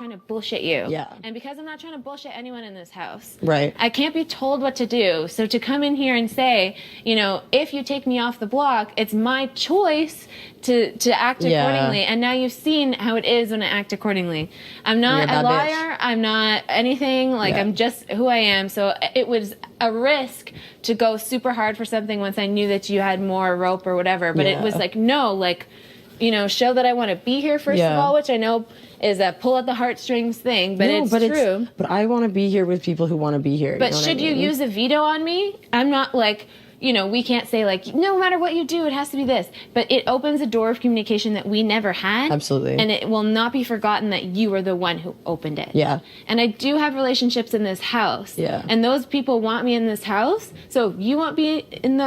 trying to bullshit you. Yeah. And because I'm not trying to bullshit anyone in this house. Right. I can't be told what to do. So to come in here and say, you know, if you take me off the block, it's my choice to act accordingly. And now you've seen how it is when I act accordingly. I'm not a liar. I'm not anything. Like, I'm just who I am. So it was a risk to go super hard for something once I knew that you had more rope or whatever. But it was like, no, like, you know, show that I want to be here first of all, which I know is a pull at the heartstrings thing, but it's true. But I want to be here with people who want to be here. But should you use a veto on me? I'm not like, you know, we can't say like, no matter what you do, it has to be this. But it opens a door of communication that we never had. Absolutely. And it will not be forgotten that you were the one who opened it. Yeah. And I do have relationships in this house. Yeah. And those people want me in this house. So if you want me in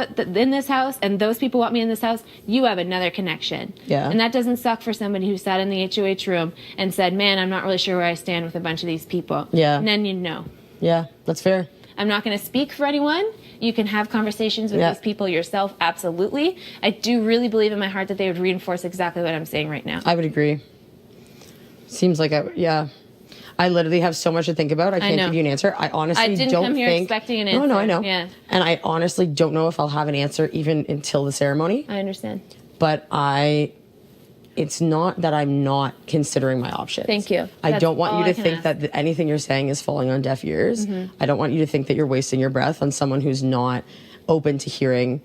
this house and those people want me in this house, you have another connection. Yeah. And that doesn't suck for somebody who sat in the HOH room and said, man, I'm not really sure where I stand with a bunch of these people. Yeah. And then you know. Yeah, that's fair. I'm not going to speak for anyone. You can have conversations with these people yourself, absolutely. I do really believe in my heart that they would reinforce exactly what I'm saying right now. I would agree. Seems like I literally have so much to think about. I can't give you an answer. I honestly I didn't don't come here think... expecting an answer. No, I know. Yeah. And I honestly don't know if I'll have an answer even until the ceremony. I understand. But it's not that I'm not considering my options. Thank you. I don't want you to think that anything you're saying is falling on deaf ears. I don't want you to think that you're wasting your breath on someone who's not open to hearing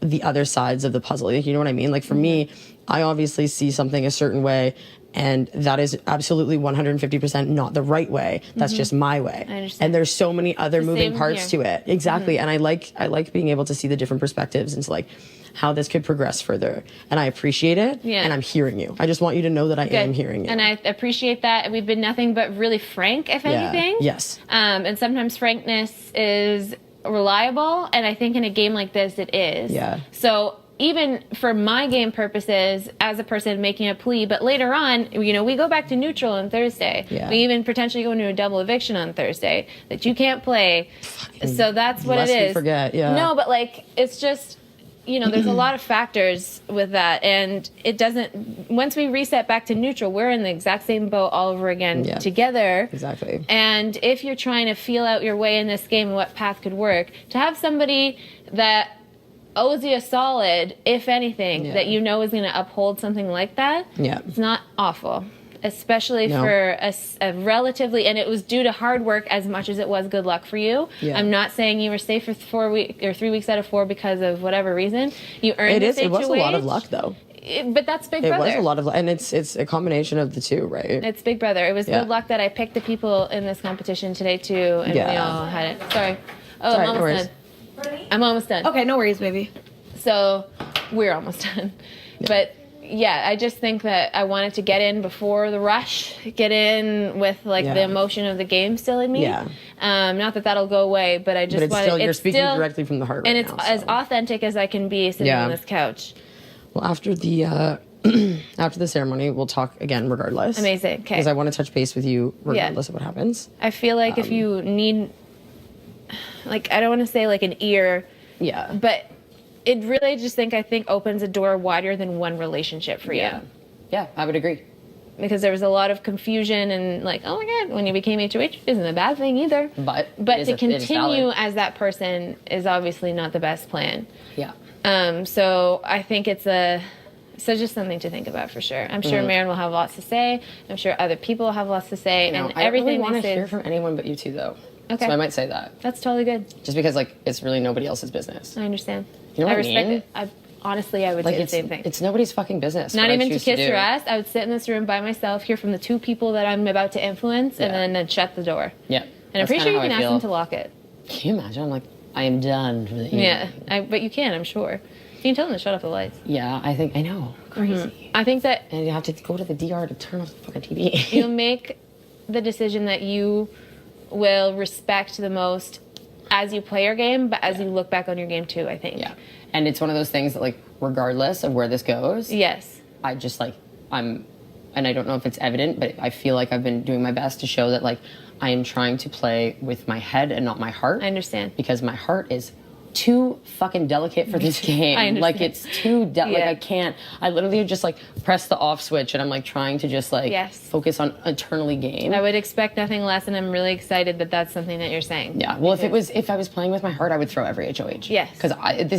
the other sides of the puzzle. You know what I mean? Like for me, I obviously see something a certain way, and that is absolutely 150% not the right way. That's just my way. I understand. And there's so many other moving parts to it. Exactly. And I like being able to see the different perspectives and like how this could progress further. And I appreciate it. Yeah. And I'm hearing you. I just want you to know that I am hearing you. And I appreciate that. And we've been nothing but really frank, if anything. Yes. And sometimes frankness is reliable. And I think in a game like this, it is. Yeah. So even for my game purposes, as a person making a plea, but later on, you know, we go back to neutral on Thursday. Yeah. We even potentially go into a double eviction on Thursday that you can't play. So that's what it is. Lest we forget, No, but like, it's just... You know, there's a lot of factors with that, and it doesn't. Once we reset back to neutral, we're in the exact same boat all over again together. Exactly. And if you're trying to feel out your way in this game and what path could work, to have somebody that owes you a solid, if anything, that you know is going to uphold something like that, it's not awful. Especially for a relatively, and it was due to hard work as much as it was good luck for you. Yeah. I'm not saying you were safe for 4 weeks or 3 weeks out of 4 because of whatever reason. You earned it. It was a lot of luck, though. But that's Big Brother. It was a lot of luck, and it's a combination of the two, right? It's Big Brother. It was good luck that I picked the people in this competition today too, and we all had it. Sorry. Oh, I'm almost done. I'm almost done. Okay, no worries, baby. So we're almost done, but. Yeah, I just think that I wanted to get in before the rush, get in with like the emotion of the game still in me. Yeah. Not that that'll go away, but I just wanted. You're speaking directly from the heart right now. And it's as authentic as I can be sitting on this couch. Well, after the after the ceremony, we'll talk again regardless. Amazing. Okay. Because I want to touch base with you regardless of what happens. I feel like if you need, like, I don't want to say like an ear. Yeah. But. It really I think opens a door wider than one relationship for you. Yeah, I would agree. Because there was a lot of confusion and like, oh my God, when you became HOH isn't a bad thing either. But to continue as that person is obviously not the best plan. Yeah. So I think it's just something to think about for sure. I'm sure Maren will have lots to say. I'm sure other people will have lots to say. And everything I don't really want to hear from anyone but you two, though. Okay. So I might say that. That's totally good. Just because, like, it's really nobody else's business. I understand. You know what I respect it. Honestly, I would say the same thing. It's nobody's fucking business. Not even to kiss your ass. I would sit in this room by myself, hear from the 2 people that I'm about to influence, and then shut the door. Yeah. And I'm pretty sure you can ask them to lock it. Can you imagine? I'm like, I am done for the evening. Yeah, but you can, I'm sure. You can tell them to shut off the lights. Yeah, I know. Crazy. I think that... And you have to go to the DR to turn off the fucking TV. You'll make the decision that you will respect the most as you play your game, but as you look back on your game too, I think. Yeah. And it's one of those things that, like, regardless of where this goes, I just, like, and I don't know if it's evident, but I feel like I've been doing my best to show that, like, I am trying to play with my head and not my heart. I understand. Because my heart is too fucking delicate for this game. I Like, understand. it's too, like, Yeah. I can't. I literally just, like, press the off switch and I'm, like, trying to just, like, Yes. focus on eternally game. I would expect nothing less, and I'm really excited that that's something that you're saying. Yeah, well, if I was playing with my heart, I would throw every HOH. Yes. Because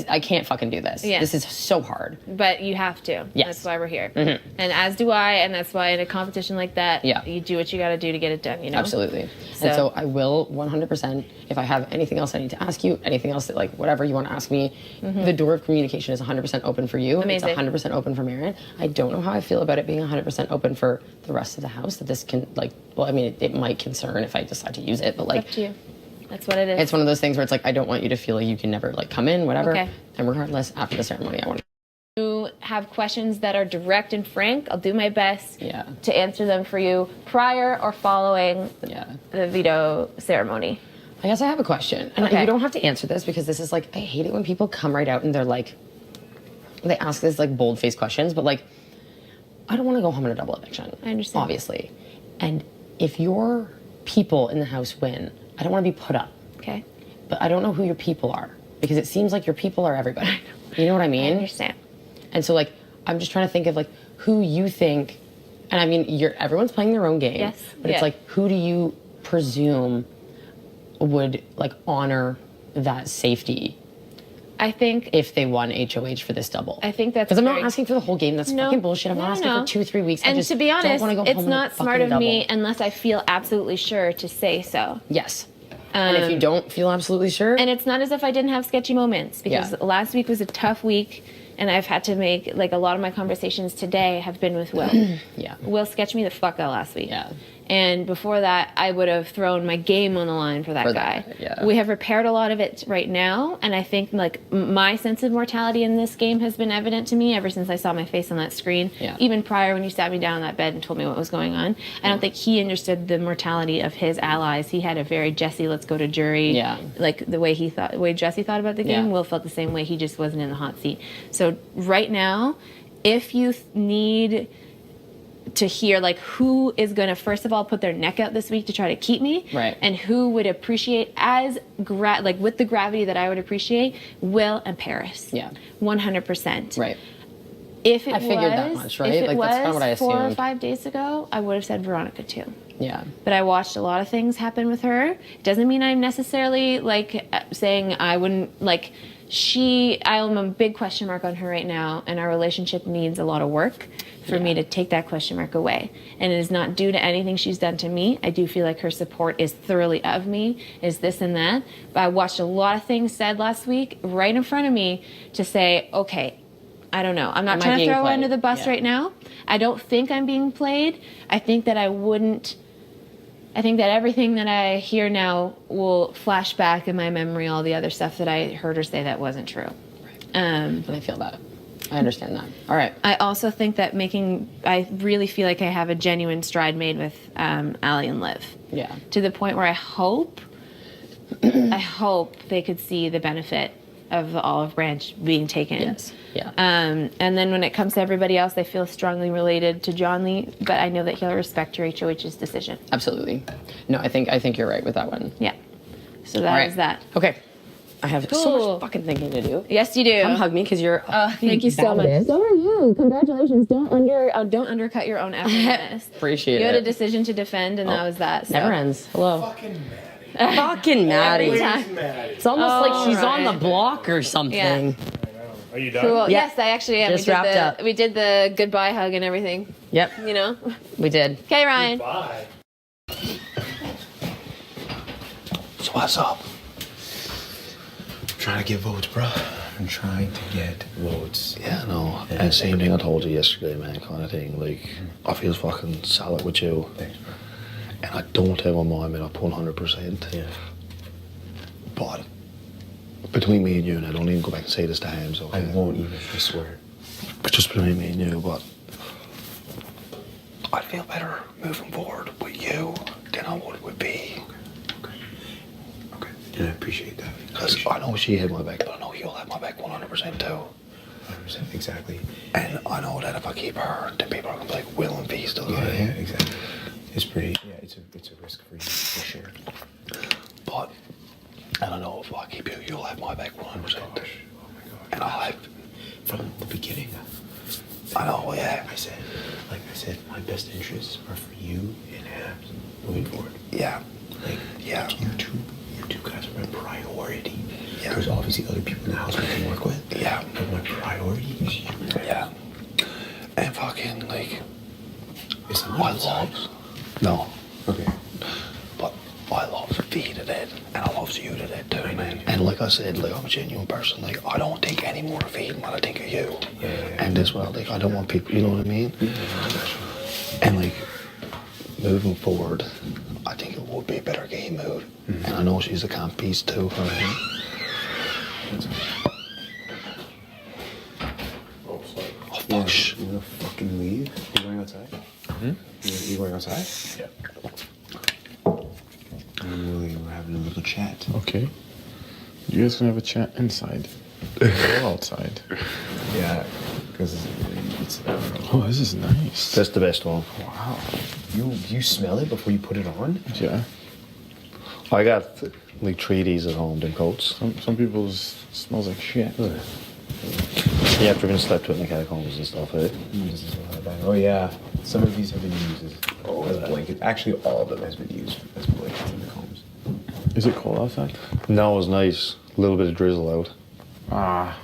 I can't fucking do this. Yeah. This is so hard. But you have to. Yes. That's why we're here. And as do I, and that's why in a competition like that, Yeah. you do what you got to do to get it done, you know? Absolutely. So- And so I will 100%, if I have anything else I need to ask you, anything else that, like, whatever you want to ask me, the door of communication is 100% open for you. Amazing. It's 100% open for Marin. I don't know how I feel about it being 100% open for the rest of the house, that this can, like, well, I mean, it might concern if I decide to use it, but, like, Up to you. That's what it is. it's one of those things where it's like, I don't want you to feel like you can never, like, come in, whatever. Okay. And regardless, after the ceremony, I want to. You have questions that are direct and frank. I'll do my best Yeah. to answer them for you prior or following Yeah. the veto ceremony. I guess I have a question. And Okay. you don't have to answer this because this is like, I hate it when people come right out and they're like, they ask this like bold faced questions, but like, I don't want to go home in a double eviction. I understand. Obviously. And if your people in the house win, I don't want to be put up. Okay? But I don't know who your people are because it seems like your people are everybody. You know what I I mean? understand. And so like, I'm just trying to think of like who you think, and I mean, everyone's playing their own game. Yes. But it's Yeah. like, who do you presume would like honor that safety I think if they won HOH for this double? I think that's because I'm not very- asking for the whole game. That's No. fucking bullshit. I'm No, not asking no. for 2-3 weeks. I And just to be don't honest, wanna go it's home in a not smart fucking of me double. unless I feel absolutely sure to say so. Yes. And if you don't feel absolutely sure, And it's not as if I didn't have sketchy moments because Yeah. last week was a tough week and I've had to make, like, a lot of my conversations today have been with Will. yeah, Will sketched me the fuck out last week. Yeah. And before that, I would have thrown my game on the line for that For guy. that guy, yeah. We have repaired a lot of it right now, and I think like my sense of mortality in this game has been evident to me ever since I saw my face on that screen. Yeah. Even prior when you sat me down on that bed and told me what was going on, I don't think he understood the mortality of his allies. He had a very Jesse, let's go to jury. Yeah. Like the way the way Jesse thought about the game. Yeah. Will felt the same way. He just wasn't in the hot seat. So right now, if you need to hear like who is going to first of all put their neck out this week to try to keep me, Right. and who would appreciate as like with the gravity that I would appreciate, Will and Paris. Yeah. 100%. right. If it I figured that was- much, right? If it Like, was that's kinda what I 4 or assumed. 5 days ago, I would have said Veronica too. Yeah. But I watched a lot of things happen with her. It doesn't mean I'm necessarily like saying I wouldn't like. I'm a big question mark on her right now, and our relationship needs a lot of work for me to take that question mark away. And it is not due to anything she's done to me. I do feel like her support is thoroughly of me, is this and that. But I watched a lot of things said last week right in front of me to say, okay, I don't know. I'm not Am I trying to being throw her played? under the bus Yeah. right now. I don't think I'm being played. I think that I think that everything that I hear now will flash back in my memory, all the other stuff that I heard her say that wasn't true. And I feel that. I understand that. All right. I also think that I really feel like I have a genuine stride made with Allie and Liv. Yeah. To the point where I hope they could see the benefit of the olive branch being taken. Yes. Yeah. And then when it comes to everybody else, I feel strongly related to John Lee, but I know that he'll respect your HOH's decision. Absolutely. No, I think you're right with that one. Yeah. So All that right. is that. Okay. I have so Cool. much fucking thinking to do. Yes, you do. Come hug me because you're. Thank you so much. So are you. Congratulations. Don't undercut your own effort in this. Appreciate You had it. a decision to defend, and that was that. So. Never ends. Hello. Fucking Maddie. Fucking Maddie. Every Always time. Maddie. It's almost like she's on the Alright. block or something. Yeah. I know. Are you done? Cool. Yeah. Yes, I actually am. Just wrapped up. We did the goodbye hug and everything. Yep. You know. We did. Okay, Ryan. Bye. So what's up? Trying to get votes, bro. I'm trying to get votes. Yeah, no. And same thing I told you yesterday, man, kind of thing. Like, I feel fucking solid with you. Thanks, bro. And I don't have my mind made up 100%. Yeah. But between me and you, and I don't even go back and say this to him, so I won't even, I swear. it's just between me and you, but I'd feel better moving forward with you than I would with B. Okay. Yeah, I appreciate that. Because I know she had my back, but I know you'll have my back 100% too. 100% exactly. And I know that if I keep her, then people are going to be like, Will and B still Yeah, got it. yeah, exactly. It's pretty, yeah, it's a risk for you, for sure. But And I know if I keep you, you'll have my back 100%. Oh my gosh. And I'll have. From the beginning, I know, yeah. I said, my best interests are for you and Hams moving forward. Yeah. Like, Yeah. you two guys are my priority. Yeah. There's obviously other people in the house we can work with. Yeah. But my priority is you. Yeah. And fucking, like, Is it I love. No. Okay. But I love V to death, and I love you to death too, man. And like I said, like I'm a genuine person. Like I don't think any more of V than what I think of you. Yeah. And as well, like I don't want people. You know what I mean? And like moving forward, I think it would be a better game mode. And I know she's a camp piece too. Oh fuck! Shh. You gonna fucking leave? You going outside? You going outside? Yeah. We're having a little chat. Okay. You guys can have a chat inside. Or outside. Yeah, because it's. Oh, this is nice. That's the best one. Wow. You smell it before you put it on? Yeah. I got like 3 Ds at home, them coats. Some people's smells like shit. Yeah, after being slept with in the catacombs and stuff, eh? This is what I buy. Oh yeah, some of these have been used as blankets. Actually, all of them has been used as blankets in the combs. Is it cold outside? No, it was nice. A little bit of drizzle out. Ah,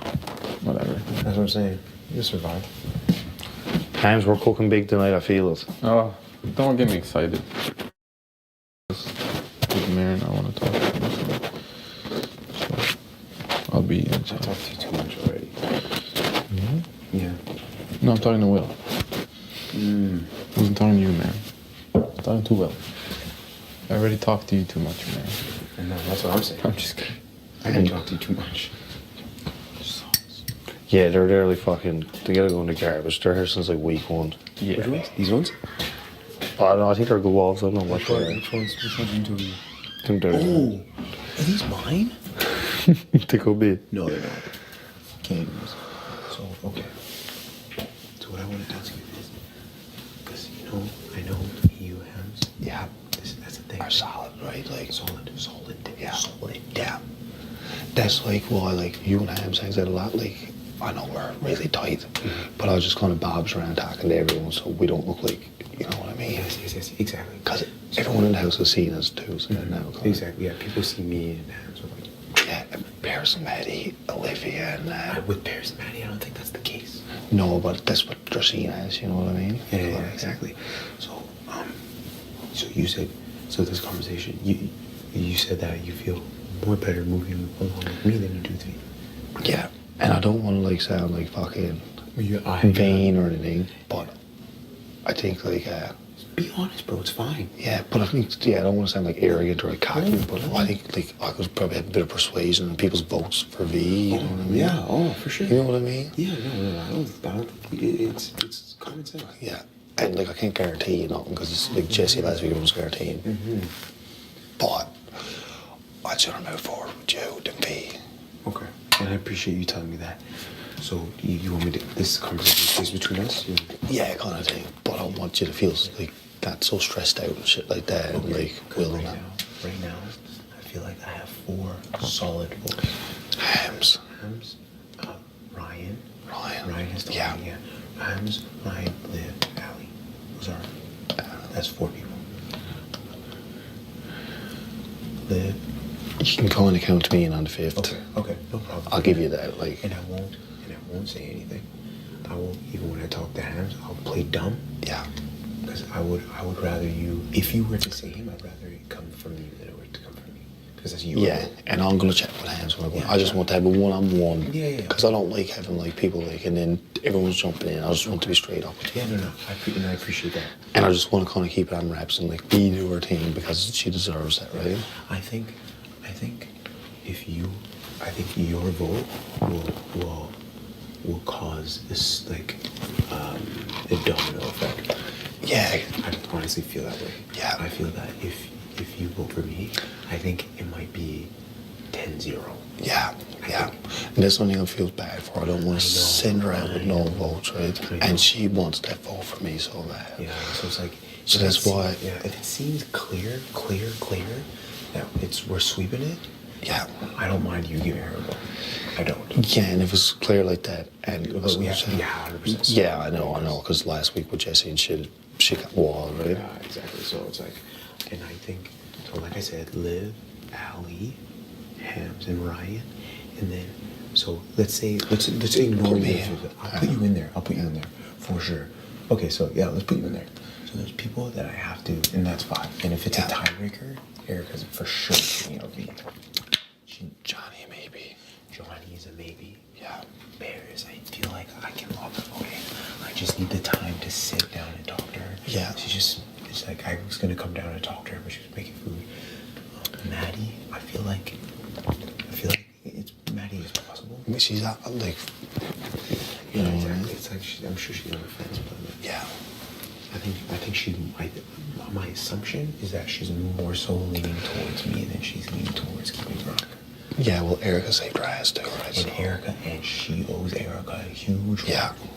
whatever. That's what I'm saying. You survive. Hams, we're cooking big tonight, I feel it. Oh, don't get me excited. With Marin, I want to talk to him. So, I'll be I inside. talked to you too much already. Yeah. No, I'm talking to Will. I wasn't talking to you, man. I'm talking to Will. I already talked to you too much, man. And that's what I'm saying. I'm just kidding. I didn't talk to you too much. Yeah, they're really fucking. They gotta go in the garbage. They're here since like week 1. Yeah. Which ones? These ones? I don't know. I think they're good wolves. I don't know what they are. Which ones are you talking I think they're. Oh, are these mine? They could be. No, they're not. Kangaroos. So, okay. So what I want to ask you is, because, I know you, Hams. Yeah. That's the thing. Are solid, right? Like Solid. Yeah. Solid. Yeah. That's like why like you and Hams hangs out a lot. Like I know we're really tight, but I just kind of bobs around talking to everyone, so we don't look like you know what I mean. Yes, exactly. Because everyone in the house has seen us too. So now, Exactly, yeah. People see me and Hams are like, Yeah, Paris and Maddie, Olivia, and with Paris and Maddie, I don't think that's the case. no, but that's what they're seen as. You know what I mean? Yeah, exactly. So, so you said, this conversation, you said that you feel more better moving along with me than you do with me. Yeah, and I don't want to like sound like fucking I vain or anything, but I think like be honest, bro. It's fine. yeah, but I think I don't want to sound like arrogant or like cocky, but I think like I could probably have a bit of persuasion in people's votes for V. You know what I mean? Yeah. Oh, for sure. You know what I mean? Yeah. No. I don't think it's common sense. Yeah, and like I can't guarantee you nothing because it's like Jesse last week was guaranteeing. But I'd sooner move forward with you than V. Okay. And I appreciate you telling me that. So you want me to? This conversation stays between us. Yeah, kind of thing. But I don't want you to feel like that so stressed out and shit like that. And like Will and that. Right now, I feel like I have 4 solid votes. Hams. Ryan. Ryan. has told Yeah. me, yeah. Hams, Ryan, Liv, Allie. Those are. That's 4 people. Liv. You can kind of count me in on the 5th. Okay. No problem. I'll give you that. Like, And I won't say anything. I won't, even when I talk to Hams, I'll play dumb. yeah. Because I would rather you, if you were to say him, I'd rather it come from you than it were to come from me. Because that's you. Yeah, and I'm gonna check with Hams when I go. Yeah, I just want to have a one-on-one. Yeah. Because I don't like having like people like, and then everyone's jumping in. I just want to be straight up with you. Yeah, no. I appreciate that. And I just want to kind of keep it on wraps and like be to her team because she deserves that, right? I think your vote will cause this like a domino effect. Yeah. I honestly feel that way. Yeah. I feel that if you vote for me, I think it might be 10-0. Yeah. And that's something I feel bad for. I don't want to send her out with no votes, right? And she wants that vote for me so bad. Yeah, so it's like. So that's why. Yeah, if it seems clear that we're sweeping it, Yeah. I don't mind you giving her a vote. I don't. Yeah, and if it's clear like that, and But we have to be 100%. yeah, I know, because last week with Jesse and she got wild, right? Yeah, exactly. So it's like, and I think, so like I said, Liv, Ali, Hams, and Ryan, and then, so let's ignore Put me Liv. in. I'll put you in there. I'll put you in there for sure. Okay, so yeah, let's put you in there. So there's people that I have to, and that's 5. And if it's Yeah. a tiebreaker, Erica's for sure picking out V. Johnny, maybe. Johnny is a maybe. Yeah. Bears, I feel like I can log the voting. I just need the time to sit down and talk to her. Yeah. It's like I was gonna come down and talk to her, but she was making food. Maddie, I feel like it's Maddie is possible. I mean, she's not, like, Yeah, know, exactly. It's like I'm sure she's on the fence, but like, yeah. I think my assumption is that she's more so leaning towards me than she's leaning towards keeping Veronica. Yeah, well, Erica saved her ass too, right? And Erica, and she owes Erica a huge Yeah. vote.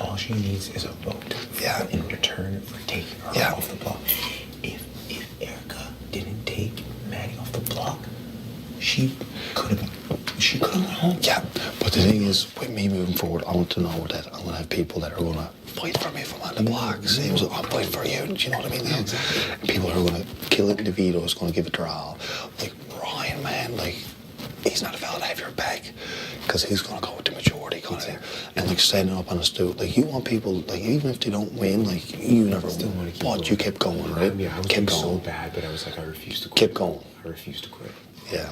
All she needs is a vote. Yeah. In return for taking her Yeah. off the block. If Erica didn't take Maddie off the block, she could have went home. Yeah, but the thing is, with me moving forward, I want to know that I'm going to have people that are going to fight for me if I'm on the block. Same as I'm fighting for you, do you know what I mean? Yeah, exactly. And people are going to kill it, DeVito is going to give it their all. Like, Ryan, man, like, he's not a fella to have your back, because he's going to go with the majority kind of thing. And, like, standing up on a stool, like, you want people, like, even if they don't win, like, you never Still want to keep but going. you kept going, right? Yeah, I was kept doing so going. bad, but I was like, I refuse to quit. Kept going. I refuse to quit. Yeah.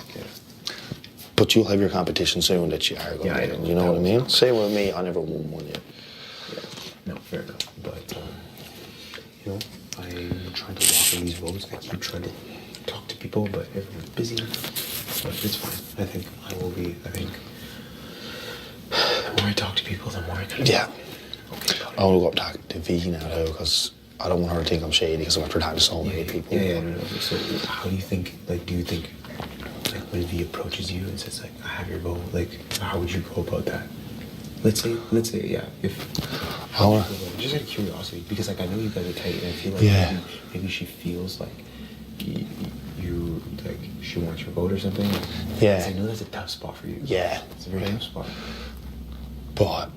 But you'll have your competition soon that you are going Yeah, I to know. You know what I mean? Same with me, I never won one yet. Yeah. No, fair enough. But, you know, I'm trying to walk in these votes. I keep trying to talk to people, but everyone's busy. But it's fine. I think the more I talk to people, the more I kind of Yeah. okay about it. I want to go up talk to V now though, because I don't want her to think I'm shady because I'm after talking to so many people. Yeah, no. So how do you think, like, like, when V approaches you and says, like, I have your vote, like, how would you go about that? Let's say, yeah, if... How? Just out of curiosity, because, like, I know you guys are tight, and I feel like Yeah. maybe she feels like you, like, she wants your vote or something. Yeah. 'Cause I know that's a tough spot for you. Yeah. It's a very tough spot. But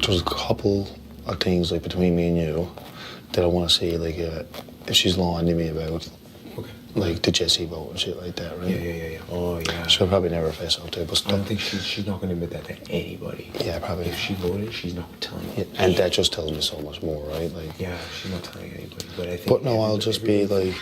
there's a couple of things like between me and you that I want to see, like if she's lying to me about, Okay. like the Jesse vote and shit like that, right? Yeah. Oh, yeah. She'll probably never face up to it, but I don't still. think she's not going to admit that to anybody. Yeah, probably. If she voted, she's not telling Yeah, and that just tells me so much more, right? Like. Yeah, she's not telling anybody. But I think. But no, I'll just be like.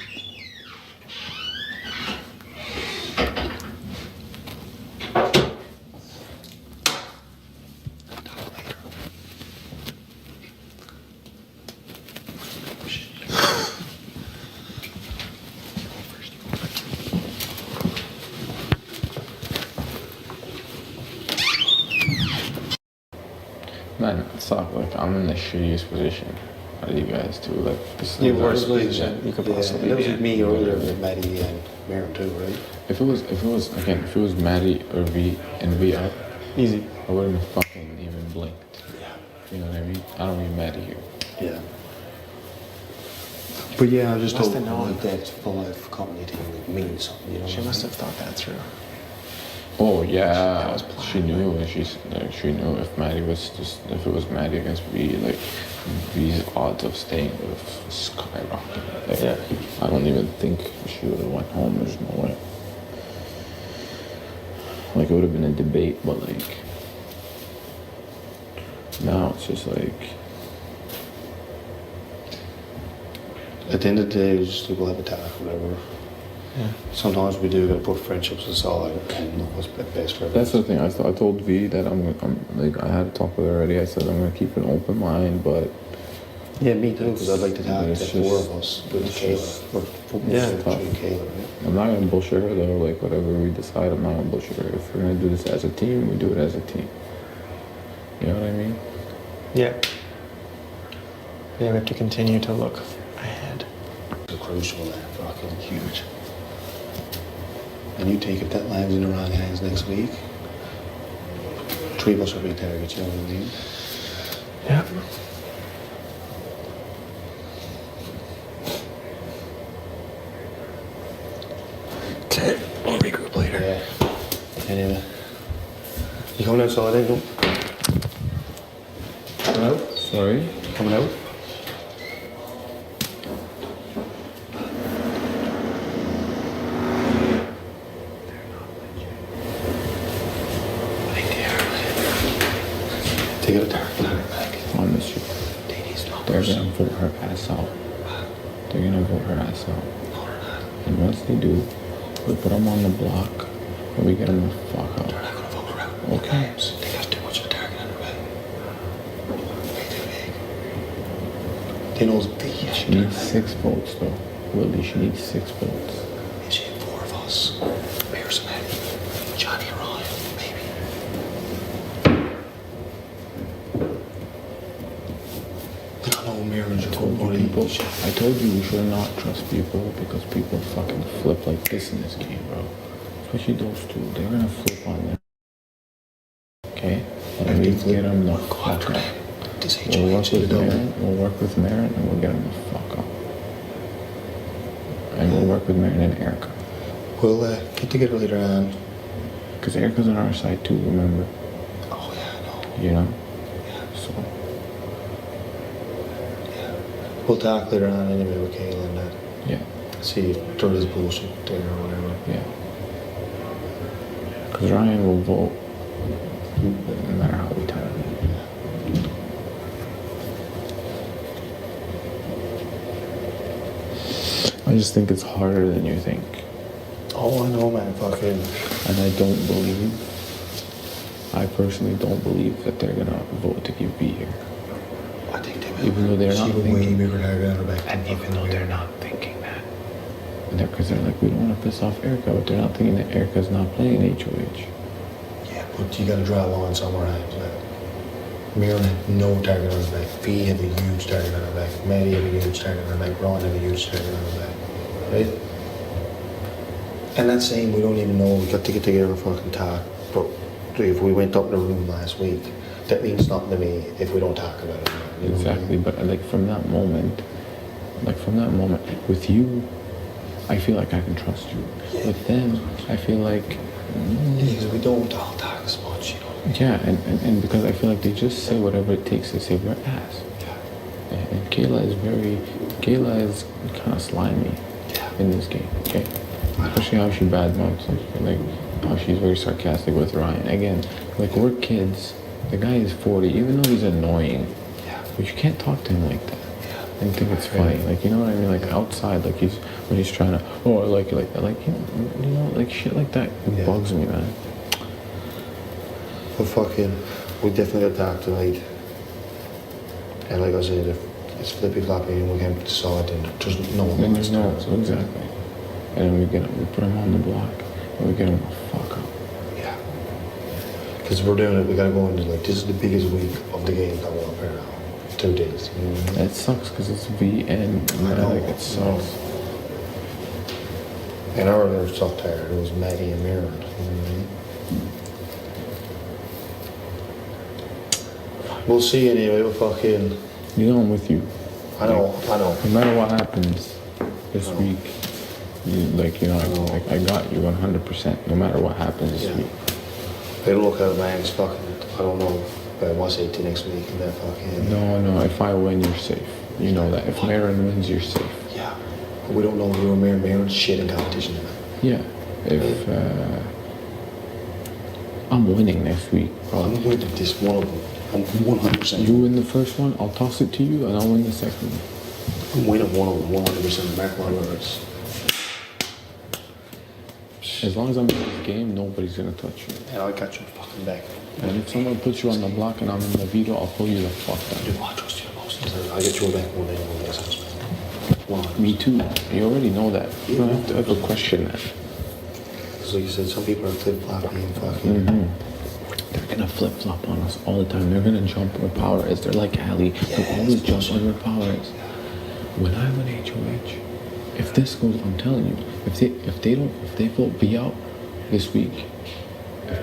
Man, it's not like I'm in the shittiest position out of you guys too. Like, this You is were the worst yeah, position you could possibly It be was in. me earlier with Maddie and Maren too, right? If it was Maddie or V and V up, Easy. I wouldn't have fucking even blinked. Yeah. You know what I mean? I don't need Maddie here. Yeah. But yeah, I just Must don't have known. like that for life company thing like means something, you know. She what I must mean? have thought that through. Oh yeah, That was she planned, knew, and she knew if it was Maddie against V, like V's odds of staying would have skyrocketed. Like, Yeah. I don't even think she would have went home. There's no way. Like, it would have been a debate, but like now it's just like, At the end of the day, we just people have a talk, whatever. Yeah. Sometimes we do gotta put friendships aside and know what's best for that's everyone. the thing. I told V that I'm like, I had a talk with her already. I said I'm gonna keep an open mind, but Yeah, me too, because I'd like to talk to It's four just- of us with it's Kayla. just- Or Yeah. between Kayla, right? I'm not gonna bullshit her though. Like, whatever we decide, I'm not gonna bullshit her. If we're gonna do this as a team, we do it as a team. You know what I mean? Yeah. Yeah, we have to continue to look ahead. The crucial and fucking huge. And you take if that lands in the wrong hands next week, 3 of us are big targets, you know what I mean? Yeah. That's it. We'll regroup later. Yeah. Anyway. You coming outside, Angel? Coming out? Sorry? Coming out? Take it a turn. I promise you. They're gonna vote her ass out. They're gonna vote her ass out. And once they do, we put them on the block and we get them the fuck out. They're not gonna vote her out. Okay. They got too much of a target on their back. Way too big. They know She needs 6 votes though. Willie, she needs 6 votes. And she had 4 of us. Bears and Eddie. Johnny and Ryan, maybe. I know Mary's a cold body. People, I told you we should not trust people because people fucking flip like this in this game, bro. Especially those two. They're gonna flip on them. Okay? And we get them the fuck out. We'll work with Marin and we'll get them the fuck out. And we'll work with Marin and Erica. We'll get together later on. Because Erica's on our side too, remember? Oh, yeah, I know. You know? So, We'll talk later on anyway with Kayla and that. yeah. See if there is bullshit there or whatever. Yeah. Because Ryan will vote no matter how we tell him. I just think it's harder than you think. Oh, I know, man. Fucking. And I personally don't believe that they're gonna vote to give B here. I think they will. Even though they're not She would way thinking. bigger target on her back. And even though they're not thinking that. Because they're like, we don't want to piss off Erica, but they're not thinking that Erica's not playing HOH. Yeah, but you gotta draw a line somewhere else. Marilyn had no target on her back. Fee had a huge target on her back. Maddie had a huge target on her back. Ron had a huge target on her back. Right? And that's saying we don't even know. We got to get together and fucking talk. But if we went up in the room last week, that means nothing to me if we don't talk about it. You know what I Exactly, mean? but from that moment, with you, I feel like I can trust you. Yeah. With them, I feel like, Because we don't all talk as much, you know. yeah, and because I feel like they just say whatever it takes to save their ass. Yeah. And Kayla is kind of slimy Yeah. in this game, okay? Especially how she badmouths, like how she's very sarcastic with Ryan. Again, like we're kids. The guy is 40, even though he's annoying, Yeah. but you can't talk to him like that. Yeah. And think it's funny, like you know what I mean? Like outside, like when he's trying to, oh, I like you know, like shit like that Yeah. bugs me, man. But fucking, we definitely got to talk tonight. And like I said, if it's flippy floppy and we can't decide, then there's no one. Then there's no, wants to. so exactly. And then we put him on the block, and we get him the fuck up. Yeah. Because we're doing it, we gotta go into like, this is the biggest week of the game coming up here now. 2 days. You know what I mean? That sucks because it's VN. I know. Like, it sucks. And our other stuff tired, it was Maddie and Maryland. You know what I mean? We'll see anyway, we'll fucking, You know I'm with you. I know. No matter what happens this week, I got you 100%. No matter what happens this Yeah. week. They look at Max fucking, I don't know, but I want to say to next week and that fucking. No. If I win, you're safe. You know that. If Marin wins, you're safe. Yeah. We don't know if we were Maryland's shit in competition tonight. Yeah. If I'm winning next week, I'm winning this one of them. I'm 100%. you win the first one, I'll toss it to you, and I'll win the second one. I'm winning one of them 100%. Mark my words. As long as I'm in this game, nobody's gonna touch you. And I'll catch you fucking back. And if someone puts you on the block and I'm in the veto, I'll pull you the fuck Do down. I trust you the most? I'll get you back one day on this house. Me too. You already know that. You don't have to ever question that. Because like you said, some people are flip-floppy and fucking. They're gonna flip flop on us all the time. They're gonna jump where power is. They're like Ali. They'll always jump on where power is. When I win HOH, if this goes, I'm telling you, if they vote B out this week,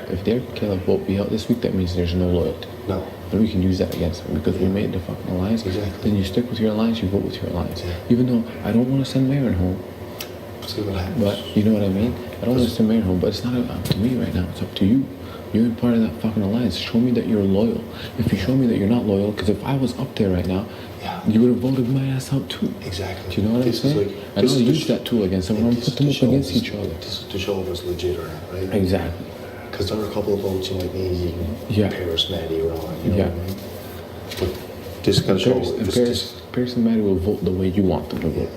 if their killer vote B out this week, that means there's no loyalty. No. And we can use that against them because we made the fucking alliance. Exactly. Then you stick with your alliance, you vote with your alliance. Yeah. Even though I don't want to send Marin home, See what happens. But you know what I mean? I don't want us to marry home, but it's not up to me right now. It's up to you. You're part of that fucking alliance. Show me that you're loyal. If you show me that you're not loyal, because if I was up there right now, you would have voted my ass out too. Exactly. Do you know what I'm saying? And I'll use that tool against them. I'm put them up against each other. To show if it's legit or not, right? Exactly. Because there are a couple of votes you might need. You Yeah. can Paris, Maddie, or all. You know Yeah. what I mean? But this is gonna show. Paris, if and it's Paris, just- Paris and Maddie will vote the way you want them to vote.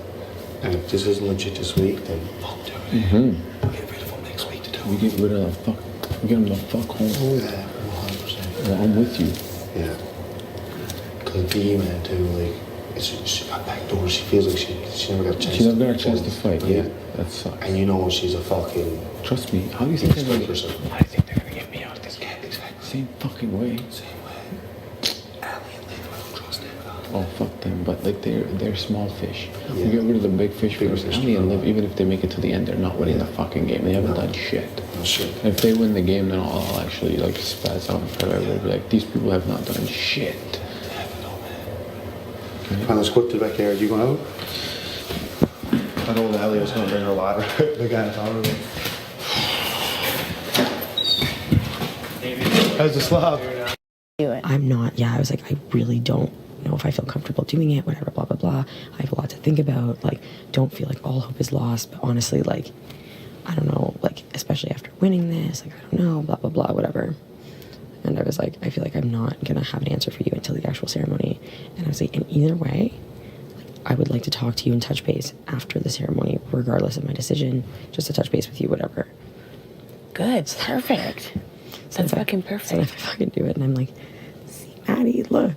And if this isn't legit this week, then fuck do it. We'll get rid of them next week to do We it. get rid of the fuck. We get them the fuck home. Oh yeah, 100%. Well, I'm with you. Yeah. Because B man too, like she got back door. She feels like she never got a chance. She never got a chance to fight. right? Yeah, that sucks. And you know she's a fucking. Trust me. How do you think they're Respect gonna? yourself. How do you think they're gonna get me out of this game? Exactly. Same fucking way. Same way. Ali and Liv, I don't trust them. Oh fuck them, but like they're small fish. Yeah. We get rid of the big fish Big first. fish Ali and tomorrow. Liv, even if they make it to the end, they're not winning the fucking game. They haven't No. done shit. Oh shit. If they win the game, then I'll actually like spaz out in front of everybody. Be like, these people have not done shit. Fine, let's go to the backyard. You going out? I told Ali I was gonna bring her water. The guy in front of me. How's the slab? I'm not, yeah, I was like, I really don't know if I feel comfortable doing it, whatever, blah, blah, blah. I have a lot to think about, like, don't feel like all hope is lost, but honestly, like, I don't know, like, especially after winning this, like, I don't know, blah, blah, blah, whatever. And I was like, I feel like I'm not gonna have an answer for you until the actual ceremony. And I was like, in either way, like, I would like to talk to you and touch base after the ceremony, regardless of my decision, just to touch base with you, whatever. Good. Perfect. So That's if I- fucking So perfect. if I fucking do it, and I'm like, see, Maddie, look.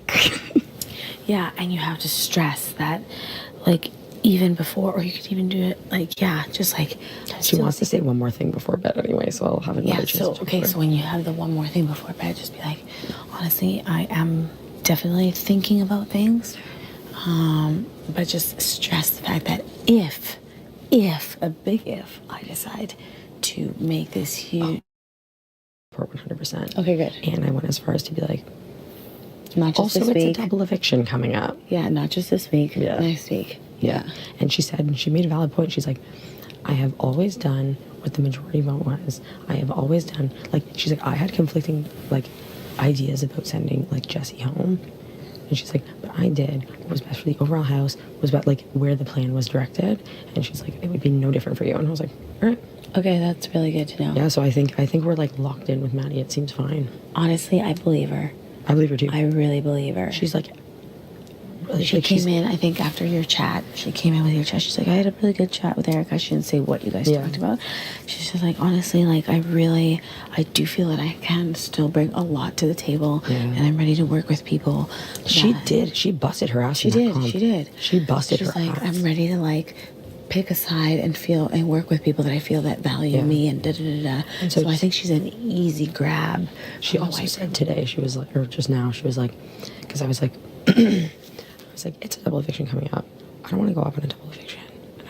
Yeah, and you have to stress that, like, even before, or you could even do it, like, yeah, just like. She wants to say one more thing before bed anyway, so I'll have another Yeah, chance so, to talk okay, to her. so when you have the one more thing before bed, just be like, honestly, I am definitely thinking about things, but just stress the fact that if, a big if, I decide to make this huge. For 100%. Okay, good. And I went as far as to be like, Not just also, this it's week. a double eviction coming up. Yeah, not just this week, Yeah. next week. Yeah. And she said, and she made a valid point. She's like, I have always done what the majority vote was. I have always done, like, she's like, I had conflicting, like, ideas about sending, like, Jesse home. And she's like, but I did what was best for the overall house, was about, like, where the plan was directed. And she's like, it would be no different for you. And I was like, all right. Okay, that's really good to know. Yeah, so I think we're, like, locked in with Maddie. It seems fine. Honestly, I believe her. I believe her, too. I really believe her. She's, like, really, She like, she's- came in, I think, after your chat. She came in with your chat. She's like, I had a really good chat with Erica. She didn't say what you guys Yeah. talked about. She's just like, honestly, like, I do feel that I can still bring a lot to the table. Yeah. And I'm ready to work with people. She that- did. She busted her ass. She in that did. comp. She did. She busted She's her like, ass. I'm ready to, like, pick a side and feel and work with people that I feel that value Yeah. me and da da da da. And So so I think she's an easy grab. She from a also white said today, she was like, or just now, she was like, because I was like, it's a double eviction coming up. I don't want to go up on a double eviction.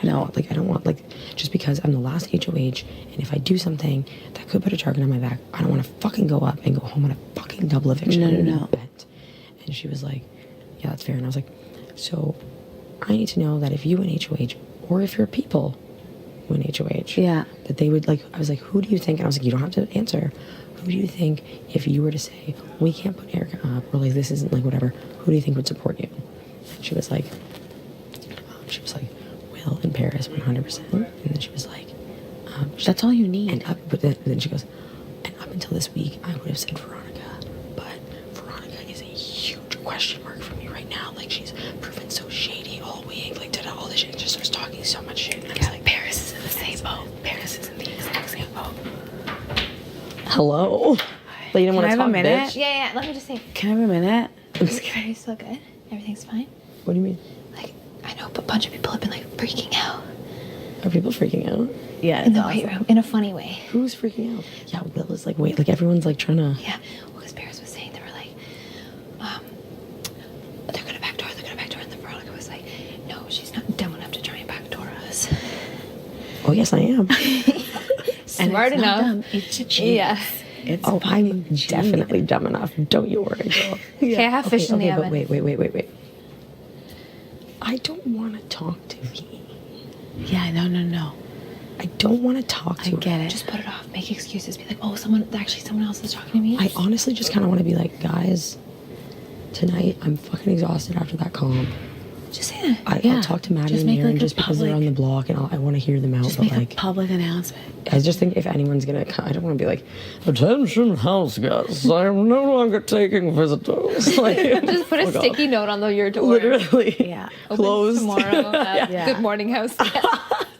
And I don't, like, I don't want, like, just because I'm the last HOH, and if I do something that could put a target on my back, I don't want to fucking go up and go home on a fucking double eviction. No. And she was like, yeah, that's fair. And I was like, so I need to know that if you win HOH, or if your people win HOH, Yeah. that they would, like, I was like, who do you think? And I was like, you don't have to answer. Who do you think, if you were to say, we can't put Erica up, or like, this isn't, like, whatever, who do you think would support you? And she was like, Will and Paris, 100%. And then she was like, That's all you need. and up, but then she goes, and up until this week, I would have said Veronica, but Veronica is a huge question mark for me right now. Like, she's proven so shady all week, like, did all this shit, and just starts talking so much shit. And I was like, Paris is in the same boat. Paris is in the exact same boat. hello? Like, you didn't want Can I to have a talk, minute? bitch? Yeah, let me just say. Can I have a minute? Are you still good? Everything's fine? What do you mean? Like, I know a bunch of people have been, like, freaking out. Are people freaking out? Yeah. In the weight room, in a funny way. Who's freaking out? Yeah, Will is like, wait, like, everyone's like trying to. Yeah, well, because Paris was saying, they were like, they're gonna backdoor, and then Veronica was like, no, she's not dumb enough to try and backdoor us. Oh, yes, I am. Smart it's not enough. dumb, it's a genius. Yeah. It's Oh, I'm fucking genius. definitely dumb enough. Don't you worry, girl. Okay, I have fish in the but oven. wait. I don't want to talk to me. Yeah, no. I don't want to talk to her. get it. Just put it off. Make excuses. Be like, oh, someone else is talking to me. I honestly just kind of want to be like, guys, tonight I'm fucking exhausted after that comp. just say that. I'll talk to Maddie Just and make, Aaron like, a just because they're on the block and I want to hear them out. Just But make like, a public announcement. I just think if anyone's gonna, I don't want to be like, attention house guests, I am no longer taking visitors. Like, Just put a sticky note on your door. literally, Yeah. closed. Tomorrow. Yeah. Good morning, house.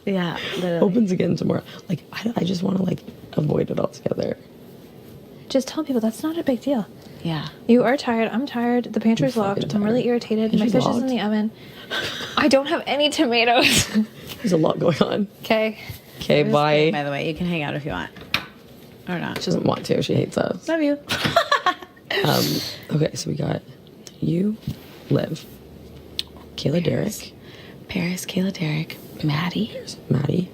Yeah, literally. Opens again tomorrow. Like, I just want to like avoid it altogether. Just tell people that's not a big deal. Yeah. You are tired. I'm tired. The pantry's I'm locked. fucking I'm really tired. irritated. My Pantry's fish is in locked? the oven. I don't have any tomatoes. There's a lot going on. Okay. Okay, bye. By the way, you can hang out if you want. Or not. She doesn't want to. She hates us. Love you. Okay, so we got you, Liv, Kayla, Derek, Paris, Kayla, Derek, Maddie. Maddie,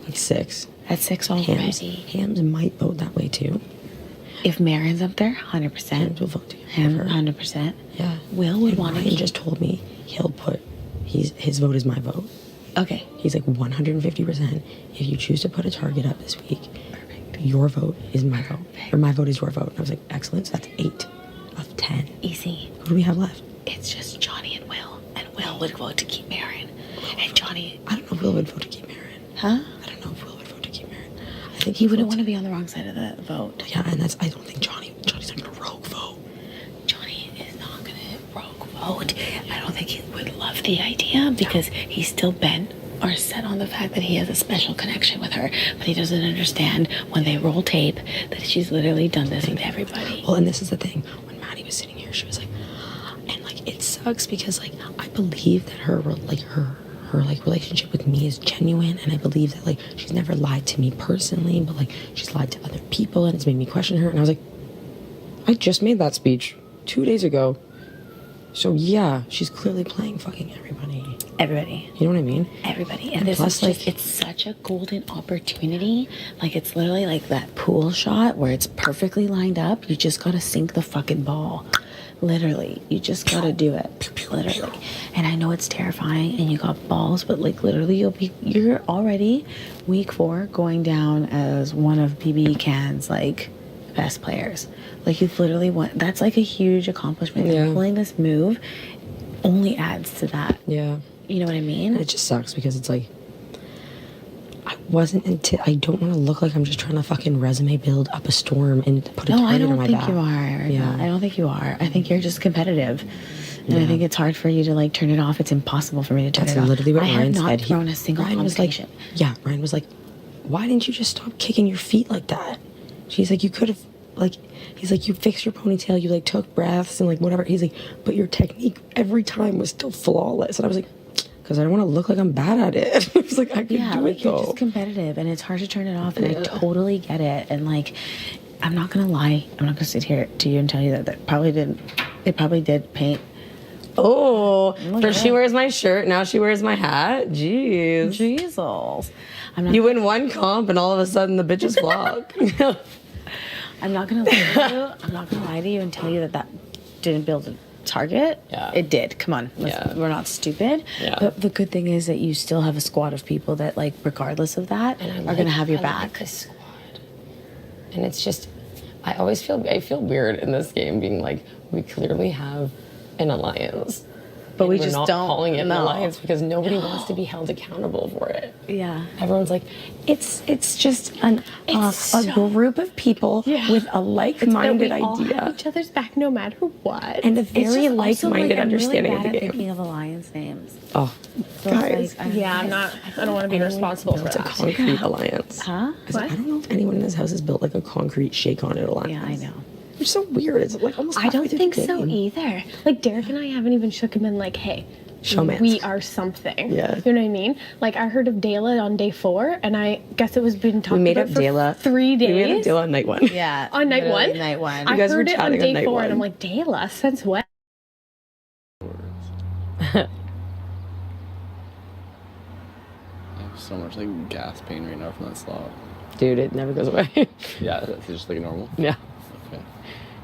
like 6. That's 6 Hams, already. Hams might vote that way too. If Marin's up there, 100%. Hams will vote Him, together. 100%. Yeah. Will would And want to Ryan keep. just told me he'll put his vote is my vote. Okay. He's like 150%. If you choose to put a target up this week, your vote is my vote, or my vote is your vote. And I was like, excellent. So that's 8 of 10. Easy. Who do we have left? It's just Johnny and Will. And Will would vote to keep Marin. And Johnny. I don't know if Will would vote to keep Marin. Huh? I don't know if Will would vote to keep Marin. I think He wouldn't votes- want to be on the wrong side of the vote. Yeah, and that's. I don't think Johnny's not gonna rogue vote. Johnny is not going to rogue vote. I don't think he would love the idea because he's still bent or set on the fact that he has a special connection with her. But he doesn't understand when they roll tape that she's literally done this with everybody. Well, and this is the thing. When Maddie was sitting here, she was like, and like it sucks because like I believe that her relationship with me is genuine, and I believe that like she's never lied to me personally, but like she's lied to other people, and it's made me question her. And I was like, I just made that speech 2 days ago. So yeah, she's clearly playing fucking everybody. Everybody. You know what I mean? Everybody. And this plus, is just, like- it's such a golden opportunity. Like, it's literally like that pool shot where it's perfectly lined up. You just gotta sink the fucking ball. Literally. You just gotta do it. Literally. And I know it's terrifying and you got balls, but like literally you're already week 4 going down as one of BB Can's like best players. Like you've literally won. That's like a huge accomplishment. Yeah. And pulling this move only adds to that. Yeah. You know what I mean? It just sucks because it's like I don't want to look like I'm just trying to fucking resume build up a storm and put a No, I target on don't my think back. you are. Erica. Yeah. I don't think you are. I think you're just competitive. And I think it's hard for you to like turn it off. It's impossible for me to turn That's it off. literally what I Ryan have not said. thrown a single Ryan was like, conversation. yeah, Ryan was like, why didn't you just stop kicking your feet like that? She's like, you could have, like, he's like, you fixed your ponytail, you like took breaths and like whatever. He's like, but your technique every time was still flawless. And I was like, because I don't want to look like I'm bad at it. I was like, I can Yeah, do like it you're though. just competitive and it's hard to turn it off and I totally get it. And like I'm not gonna lie, I'm not gonna sit here to you and tell you that it probably did paint. Oh, Look first at she that. wears my shirt, now she wears my hat. Jeez. Jeezels. I'm not You win one comp and all of a sudden the bitches flock. I'm not gonna lie to you. I'm not gonna lie to you and tell you that didn't build a target. Yeah. It did. Come on. Yeah. We're not stupid. Yeah. But the good thing is that you still have a squad of people that, like, regardless of that, are gonna have your I back. like this squad. And it's just, I feel weird in this game being like, we clearly have an alliance. But we And we're just not don't calling it an know. alliance because nobody wants to be held accountable for it. Yeah. Everyone's like, it's just a group of people Yeah. with a like-minded we all have idea each other's back no matter what. and a It's very just also, like-minded I'm understanding really bad of the at game. thinking of alliance names. Oh, So guys. it's like, yeah, I don't want to be responsible for It's a that. concrete alliance. Huh? I said, I don't know if anyone in this house has built like a concrete shake on it alliance. Yeah, I know. It's so weird. It's like almost I halfway don't through think the so game. either. Like Derek and I haven't even shook him in like, hey, Showmance. we are something. Yeah. You know what I mean? Like I heard of Dela on day 4 and I guess it was been talked We made about up for Dela. 3 days. We made up Dela on night 1. Yeah. On night literally 1? Night 1. I guys were heard it on chatting on day night 4 one. and I'm like, Dela, since when? I have so much like gas pain right now from that slot. Dude, it never goes away. Yeah, that's just like normal. Yeah. Okay.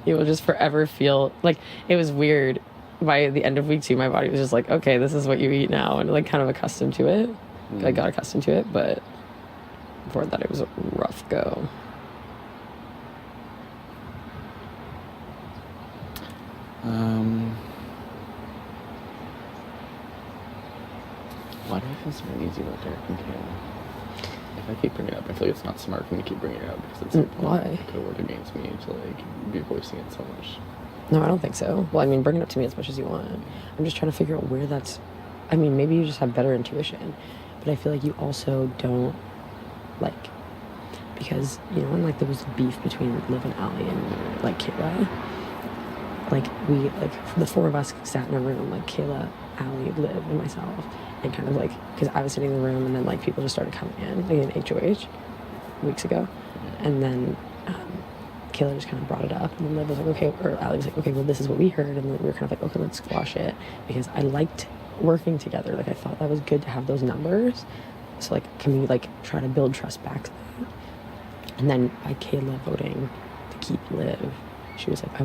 You will just forever feel like it was weird. By the end of week 2, my body was just like, okay, this is what you eat now, and like kind of accustomed to it. I got accustomed to it, but before that it was a rough go. Why do I feel so uneasy about Derek and Kayla? If I keep bringing it up, I feel like it's not smart for me to keep bringing it up because it's like, Why? it could work against me to like be voicing it so much. No, I don't think so. Well, I mean, bring it up to me as much as you want. I'm just trying to figure out where that's. I mean, maybe you just have better intuition, but I feel like you also don't like because you know when like there was beef between Liv and Allie and like Kayla. Like we like the four of us sat in a room like Kayla, Allie, Liv, and myself, and kind of like because I was sitting in the room and then like people just started coming in like in HOH weeks ago, and then. Kayla just kind of brought it up, and then Liv was like, okay, or Allie was like, okay, well, this is what we heard, and then we were kind of like, okay, let's squash it, because I liked working together. Like, I thought that was good to have those numbers. So, like, can we, like, try to build trust back to that? And then by Kayla voting to keep Liv, she was like,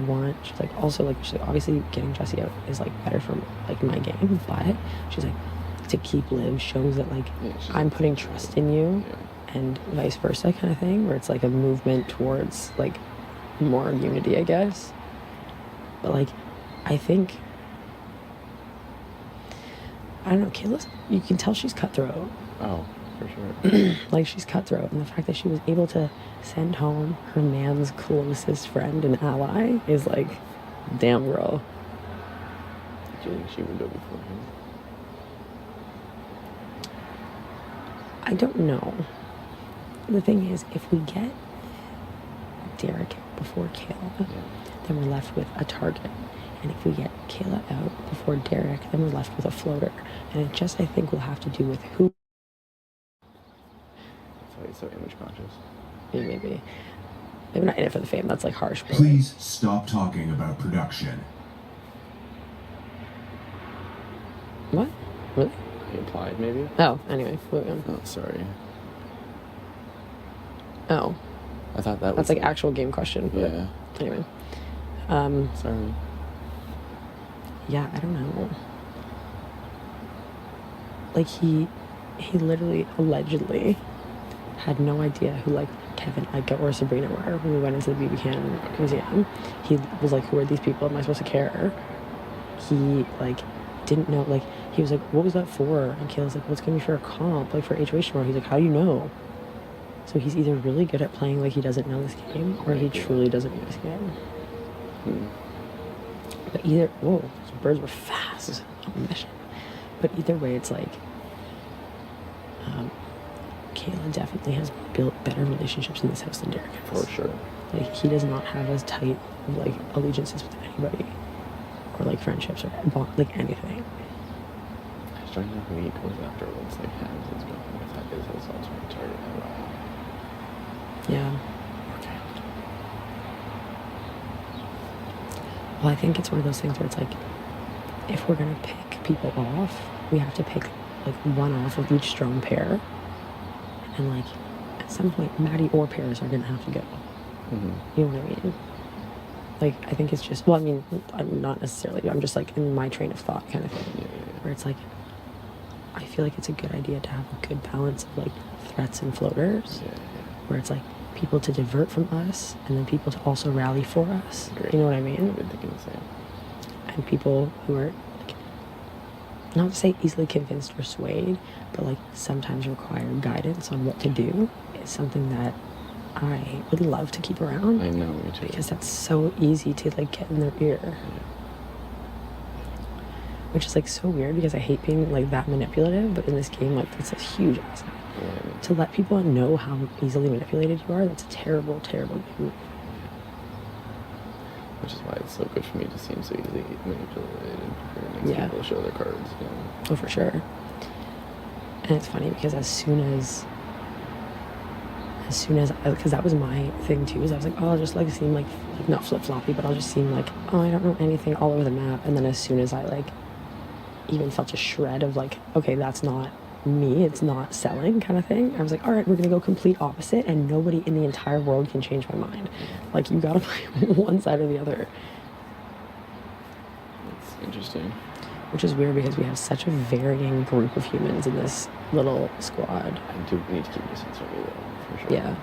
she's like, also, like, she's like, obviously getting Jessie out is, like, better for, like, my game, but she's like, to keep Liv shows that, like, I'm putting trust in you, and vice versa kind of thing, where it's, like, a movement towards, like, more unity, I guess. But like I think I don't know, Kayla's you can tell she's cutthroat. Oh, for sure. Like she's cutthroat, and the fact that she was able to send home her man's closest friend and ally is like damn girl. Do you think she would go before him? I don't know. The thing is, if we get Derek before Kayla, then we're left with a target. And if we get Kayla out before Derek, then we're left with a floater. And it just, I think, will have to do with who. That's why he's so image conscious. Maybe not in it for the fame. That's like harsh. But Please stop talking about production. what? Really? He implied, maybe? Oh, anyway. Moving on. Oh, sorry. Oh, I thought that that's was like actual game question. But Yeah. Anyway. Sorry. Yeah, I don't know. Like he literally allegedly had no idea who like Kevin, Ika, or Sabrina were when we went into the BB Can museum. He was like, who are these people? Am I supposed to care? He like didn't know, like he was like, what was that for? And Kayla's like, well, it's gonna be for a comp, like for HOH tomorrow. He's like, how do you know? So he's either really good at playing like he doesn't know this game, or he truly doesn't know this game. But either, whoa, some birds were fast on a mission. But either way, it's like, Kayla definitely has built better relationships in this house than Derek has. For sure. Like, he does not have as tight, like, allegiances with anybody. Or, like, friendships or, like, anything. I was trying to know who he goes after once, like, Hams is going with that is his ultimate target. Yeah. Well, I think it's one of those things where it's like, if we're gonna pick people off, we have to pick like one off of each strong pair, and like at some point, Maddie or Paris are gonna have to go. You know what I mean? Like I think it's just well, I mean, I'm not necessarily. I'm just like in my train of thought kind of thing, where it's like, I feel like it's a good idea to have a good balance of like threats and floaters, where it's like people to divert from us and then people to also rally for us. Great. You know what I mean? I've been thinking the same. And people who are like, not to say easily convinced or swayed, but like sometimes require guidance on what to do is something that I would love to keep around. I know, me too. Because that's so easy to like get in their ear. Which is like so weird because I hate being like that manipulative, but in this game, like that's a huge asset. To let people know how easily manipulated you are, that's a terrible, terrible game. Which is why it's so good for me to seem so easily manipulated and makes people show their cards. You know? Oh, for sure. And it's funny because as soon as because that was my thing too, is I was like, oh, I'll just like seem like not flip-floppy, but I'll just seem like, oh, I don't know anything all over the map. And then as soon as I like even felt a shred of like, okay, that's not me, it's not selling kind of thing, I was like, all right, we're gonna go complete opposite, and nobody in the entire world can change my mind. Like, you gotta play one side or the other. It's interesting. which is weird because we have such a varying group of humans in this little squad. I do need to keep your sense of me though, for sure. Yeah.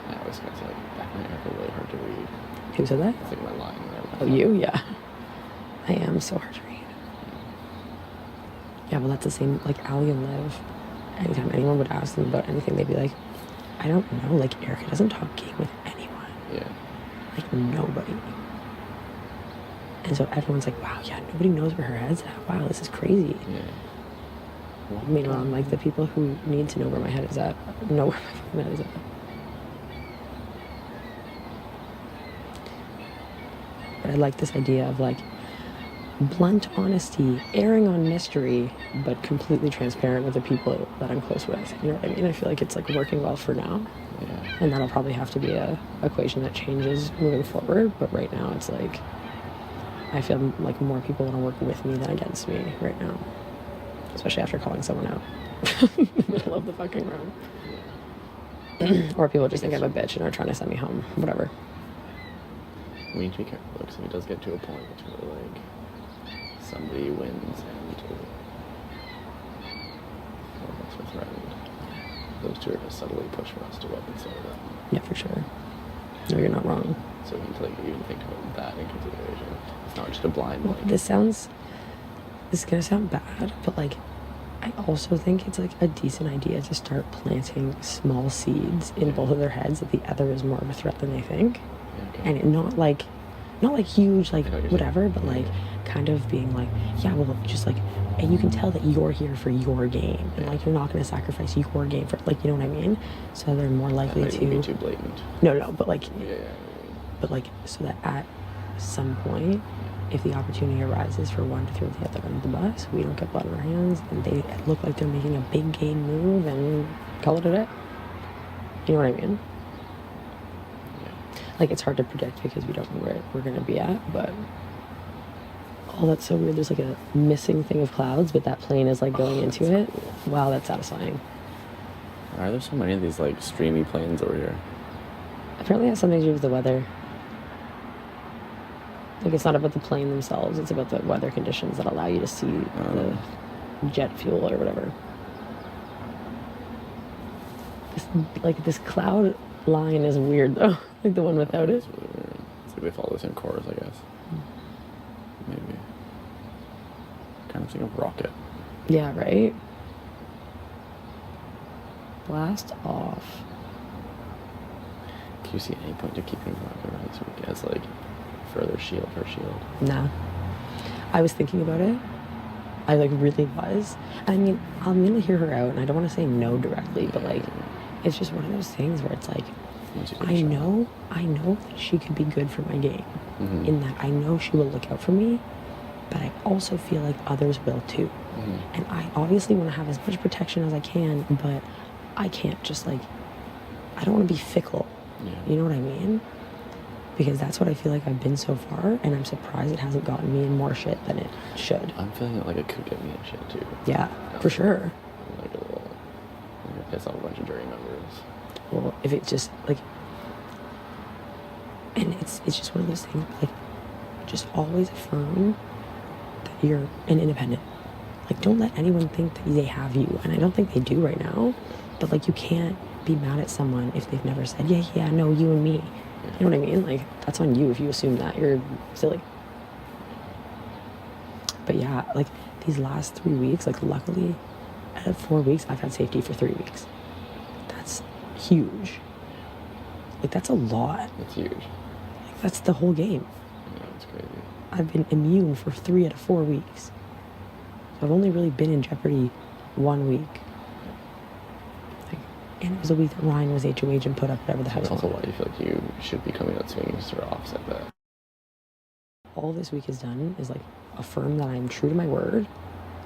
I always gonna say like back in the air really hard to read. Who said that? I think my line there. Oh, you? Yeah. I am so hard to read. Yeah, well, that's the same, like, Ali and Liv. Anytime anyone would ask them about anything, they'd be like, I don't know. Like, Erica doesn't talk game with anyone. Yeah. Like, nobody. And so everyone's like, wow, yeah, nobody knows where her head's at. Wow, this is crazy. Yeah. Meanwhile, I'm like, the people who need to know where my head is at know where my fucking head is at. But I like this idea of, like, blunt honesty, erring on mystery, but completely transparent with the people that I'm close with. You know what I mean? I feel like it's, like, working well for now. Yeah. And that'll probably have to be a equation that changes moving forward. But right now, it's like, I feel like more people want to work with me than against me right now. Especially after calling someone out in the middle of the fucking room. Or people just think I'm a bitch and are trying to send me home. Whatever. We need to be careful because if it does get to a point where like somebody wins and one of us are threatened, those two are going to subtly push for us to weapon some of them. Yeah, for sure. No, you're not wrong. So we need to like even think about that in consideration. It's not just a blind like. This is gonna sound bad, but like, I also think it's like a decent idea to start planting small seeds in both of their heads that the other is more of a threat than they think. Yeah, okay. And it not like huge, like I know what you're whatever, saying. but like kind of being like, yeah, well, just like, and you can tell that you're here for your game, and like you're not going to sacrifice your game for, like, you know what I mean? So they're more likely That might even be to. too blatant. No, but like, Yeah. but like, so that at some point, if the opportunity arises for one to throw the other under the bus, we don't get blood on our hands, and they look like they're making a big game move, and call it a day. You know what I mean? Like, it's hard to predict because we don't know where we're going to be at, but oh, that's so weird. There's like a missing thing of clouds, but that plane is like going into it. Cool. Wow, that's satisfying. Why are there so many of these like streamy planes over here? Apparently it has something to do with the weather. Like, it's not about the plane themselves, it's about the weather conditions that allow you to see the jet fuel or whatever. This cloud line is weird though. Like the one without it. It's really weird. It's like they follow the same course, I guess. Maybe. Kind of think of rocket. Yeah, right? Blast off. Do you see any point to keeping rocket around this week as like further shield for shield? Nah. I was thinking about it. I like really was. I mean, I'm gonna hear her out and I don't want to say no directly, but like, it's just one of those things where it's like, I know that she could be good for my game. Mm-hmm. In that I know she will look out for me, but I also feel like others will too. Mm-hmm. And I obviously want to have as much protection as I can, but I can't just like, I don't want to be fickle. Yeah. You know what I mean? Because that's what I feel like I've been so far, and I'm surprised it hasn't gotten me in more shit than it should. I'm feeling like it could get me in shit too. Yeah, for sure. I'm like a little, I'm gonna piss off a bunch of jury members. Well, if it just like, and it's just one of those things, like, just always affirm that you're an independent. Like, don't let anyone think that they have you, and I don't think they do right now, but like, you can't be mad at someone if they've never said, yeah, no, you and me. You know what I mean? Like, that's on you if you assume that. You're silly. But yeah, like, these last 3 weeks, like, luckily, out of 4 weeks, I've had safety for 3 weeks. That's huge. Like, that's a lot. It's huge. Like, that's the whole game. Yeah, it's crazy. I've been immune for 3 out of 4 weeks. So I've only really been in jeopardy 1 week. Like, and it was a week that Ryan was HOH and put up whatever the hell. That's also why you feel like you should be coming out swinging to sort of offset that. All this week has done is like affirm that I'm true to my word,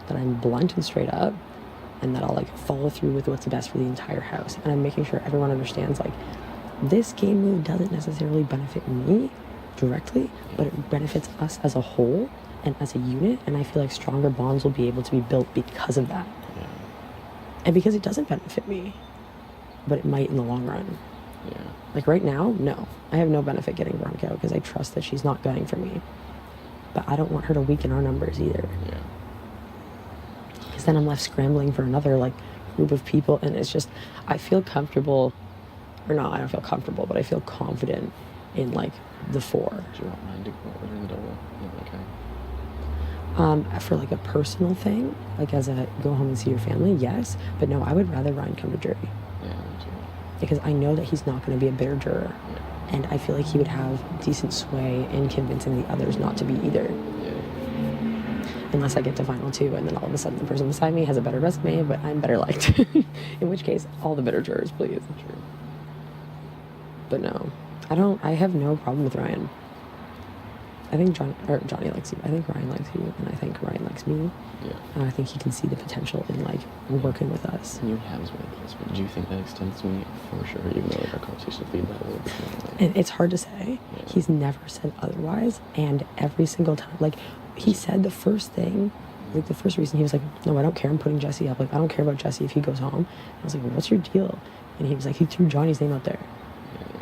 that I'm blunt and straight up, and that I'll like follow through with what's best for the entire house. And I'm making sure everyone understands like this game move doesn't necessarily benefit me directly, but it benefits us as a whole and as a unit. And I feel like stronger bonds will be able to be built because of that. Yeah. And because it doesn't benefit me, but it might in the long run. Yeah. Like right now, no. I have no benefit getting Veronica out because I trust that she's not gunning for me. But I don't want her to weaken our numbers either. Yeah. because then I'm left scrambling for another like group of people, and it's just I feel comfortable, or not. I don't feel comfortable, but I feel confident in like the 4. Do you want mine to go over in the double? Yeah, okay. For like a personal thing, like as a go home and see your family, yes, but no, I would rather Ryan come to jury Yeah, me too. because I know that he's not going to be a bitter juror, and I feel like he would have decent sway in convincing the others not to be either. Yeah. Unless I get to final 2 and then all of a sudden the person beside me has a better resume, but I'm better liked. In which case, all the bitter jurors, please. True. But no, I have no problem with Ryan. I think Johnny likes you. I think Ryan likes you, and I think Ryan likes me. Yeah. And I think he can see the potential in like working with us. And you have as many plus, but do you think that extends to me? For sure, even though like, our conversations lead that a little bit more. Like, And it's hard to say. Yeah. He's never said otherwise, and every single time, like he said the first thing, like the first reason he was like, "No, I don't care. I'm putting Jesse up. Like I don't care about Jesse if he goes home." I was like, well, "What's your deal?" And he was like, "He threw Johnny's name out there."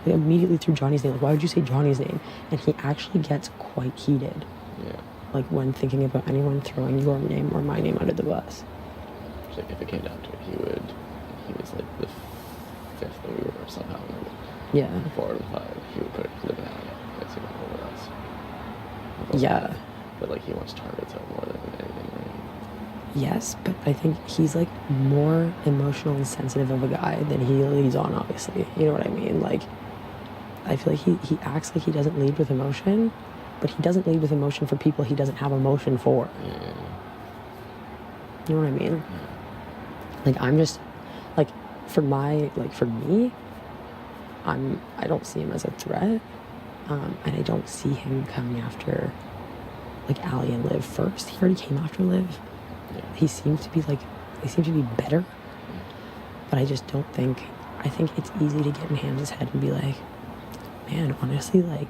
He immediately threw Johnny's name. Like, why would you say Johnny's name? And he actually gets quite heated. yeah. Like when thinking about anyone throwing your name or my name under the bus. Like if it came down to it, he was like the 5th that we were somehow in Yeah. the 4 out of the 5. He would put Living Alley basically over us. Yeah. But like he wants targets out more than anything, right? Yes, but I think he's like more emotional and sensitive of a guy than he leads on, obviously. You know what I mean? Like, I feel like he acts like he doesn't lead with emotion, but he doesn't lead with emotion for people he doesn't have emotion for. Yeah. You know what I mean? Like, I'm just, like, for me, I don't see him as a threat, and I don't see him coming after, like, Allie and Liv first. He already came after Liv. Yeah. He seems to be, like, they seem to be better, but I just don't think, I think it's easy to get in Hamza's head and be like, man, honestly, like,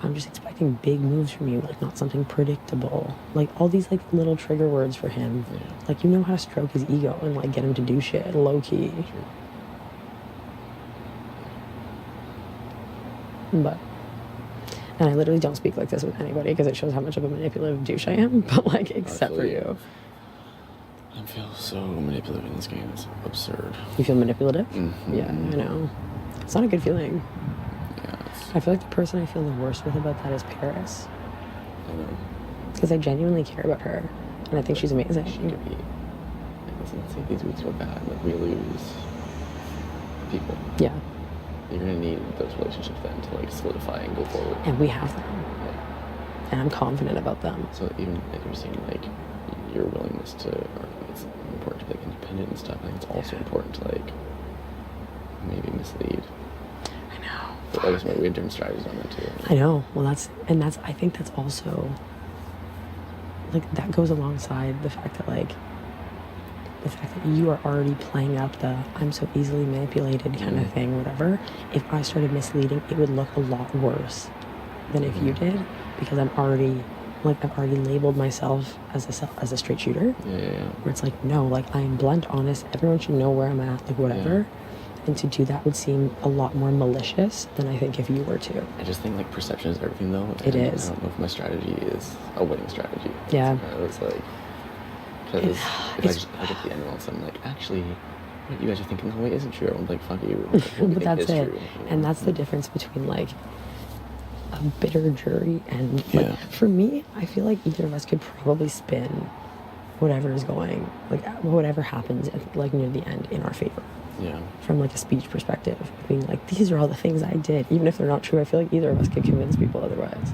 I'm just expecting big moves from you, like, not something predictable. Like, all these, like, little trigger words for him. Yeah. Like, you know how to stroke his ego and, like, get him to do shit low-key. But, and I literally don't speak like this with anybody because it shows how much of a manipulative douche I am, but, like, except for you. I feel so manipulative in this game. It's absurd. You feel manipulative? Mhm. Yeah, I know. It's not a good feeling. Yeah, it's, I feel like the person I feel the worst with about that is Paris. I know. Because I genuinely care about her. And I think she's amazing. She could be. Like, let's say these weeks go bad. Like we lose people. Yeah. You're gonna need those relationships then to like solidify and go forward. And we have them. Yeah. And I'm confident about them. So even if you're saying like your willingness to, or it's important to be like independent and stuff, I think it's also important to like maybe mislead. I know. But I guess we have different strategies on that too. I know. Well, I think that's also, like, that goes alongside the fact that, like, the fact that you are already playing up the I'm so easily manipulated kind of thing, whatever. If I started misleading, it would look a lot worse than if you did, because I've already labeled myself as a straight shooter. Yeah. Where it's like, no, like, I am blunt, honest, everyone should know where I'm at, like, whatever. And to do that would seem a lot more malicious than I think if you were to. I just think like perception is everything though. It and is. I don't know if my strategy is a winning strategy. Yeah. I was like, because if I just look at the end and all of a sudden like, actually, what you guys are thinking, no, it isn't true. I'm like, fuck you. Like, what we But think that's is it. true, you know? And that's the difference between, like, a bitter jury and, like, Yeah. for me, I feel like either of us could probably spin whatever is going, like, whatever happens at, like, near the end in our favor. Yeah. From, like, a speech perspective, being like, these are all the things I did, even if they're not true. I feel like either of us could convince people otherwise.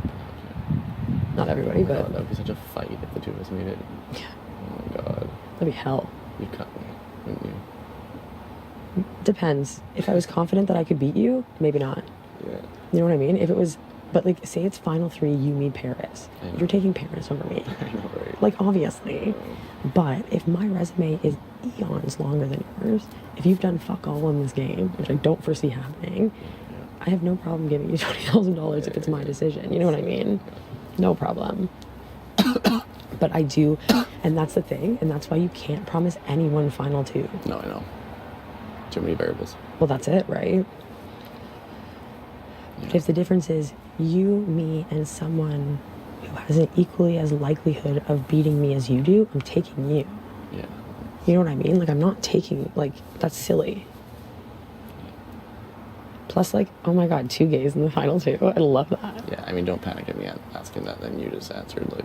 Not everybody, Oh my but God, that would be such a fight if the two of us made it. yeah, Oh my God. that'd be hell. You'd cut me, wouldn't you? Depends. If I was confident that I could beat you, maybe not. Yeah. You know what I mean? If it was, but, like, say it's final 3, you meet Paris. I know. You're taking Paris over me. I know, right? Like, obviously. But if my resume is eons longer than yours, if you've done fuck all in this game, which I don't foresee happening, I have no problem giving you $20,000 if it's my decision. You know what I mean? No problem. But I do, and that's the thing, and that's why you can't promise anyone final 2. No, I know. Too many variables. Well, that's it, right? But if the difference is you, me, and someone who has an equally as likelihood of beating me as you do, I'm taking you. Yeah. You know what I mean? Like, I'm not taking, like, that's silly. Plus, like, oh my God, 2 gays in the final 2. I love that. Yeah, I mean, don't panic at me asking that. Then you just answered like,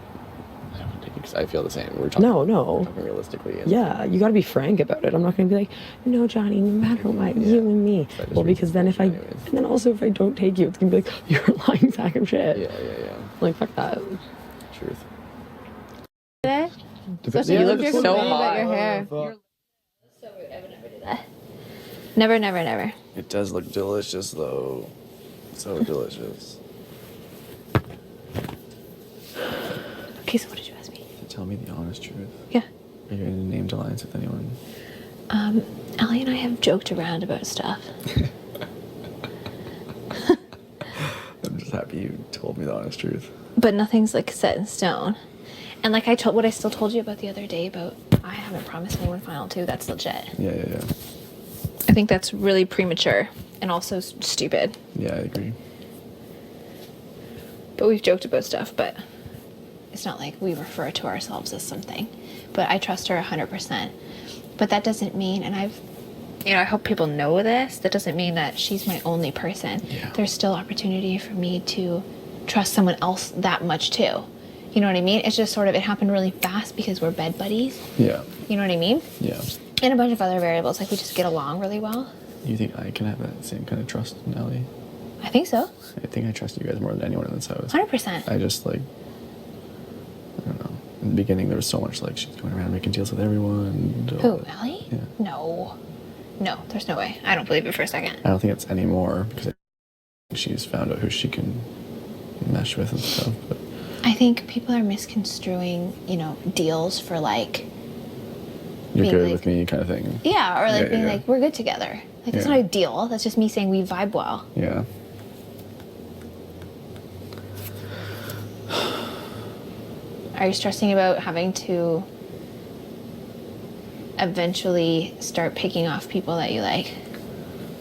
I don't take it because I feel the same. We're talking. No. Talking realistically. And Yeah, you gotta be frank about it. I'm not gonna be like, no, Johnny, no matter what, you and me. So I just Well, read because the then if I, anyways. and then also if I don't take you, it's gonna be like, you're a lying sack of shit. Yeah. Like, fuck that. Truth. Especially You if look you're so complaining hot. about your hair. You're so rude. I would never do that. Never. It does look delicious though. So delicious. Okay, so what did you ask me? Tell me the honest truth. Yeah. Are you in a named alliance with anyone? Ellie and I have joked around about stuff. I'm just happy you told me the honest truth. But nothing's like set in stone. And like what I still told you about the other day about I haven't promised anyone final 2, that's legit. Yeah. I think that's really premature and also stupid. Yeah, I agree. But we've joked about stuff, but it's not like we refer to ourselves as something. But I trust her 100%. But that doesn't mean, and I hope people know this, that doesn't mean that she's my only person. Yeah. There's still opportunity for me to trust someone else that much too. You know what I mean? It's just sort of, it happened really fast because we're bed buddies. Yeah. You know what I mean? Yeah. And a bunch of other variables, like we just get along really well. You think I can have that same kind of trust in Ellie? I think so. I think I trust you guys more than anyone in this house. 100%. I just like, I don't know. In the beginning, there was so much like she's going around making deals with everyone. Who, Ellie? Yeah. No, there's no way. I don't believe it for a second. I don't think it's anymore because I think she's found out who she can mesh with and stuff. But I think people are misconstruing, deals for like, you're being good like- with me kind of thing. yeah, or like Yeah, being yeah. like, we're good together. Like, that's Yeah. not a deal. That's just me saying we vibe well. Yeah. Are you stressing about having to eventually start picking off people that you like?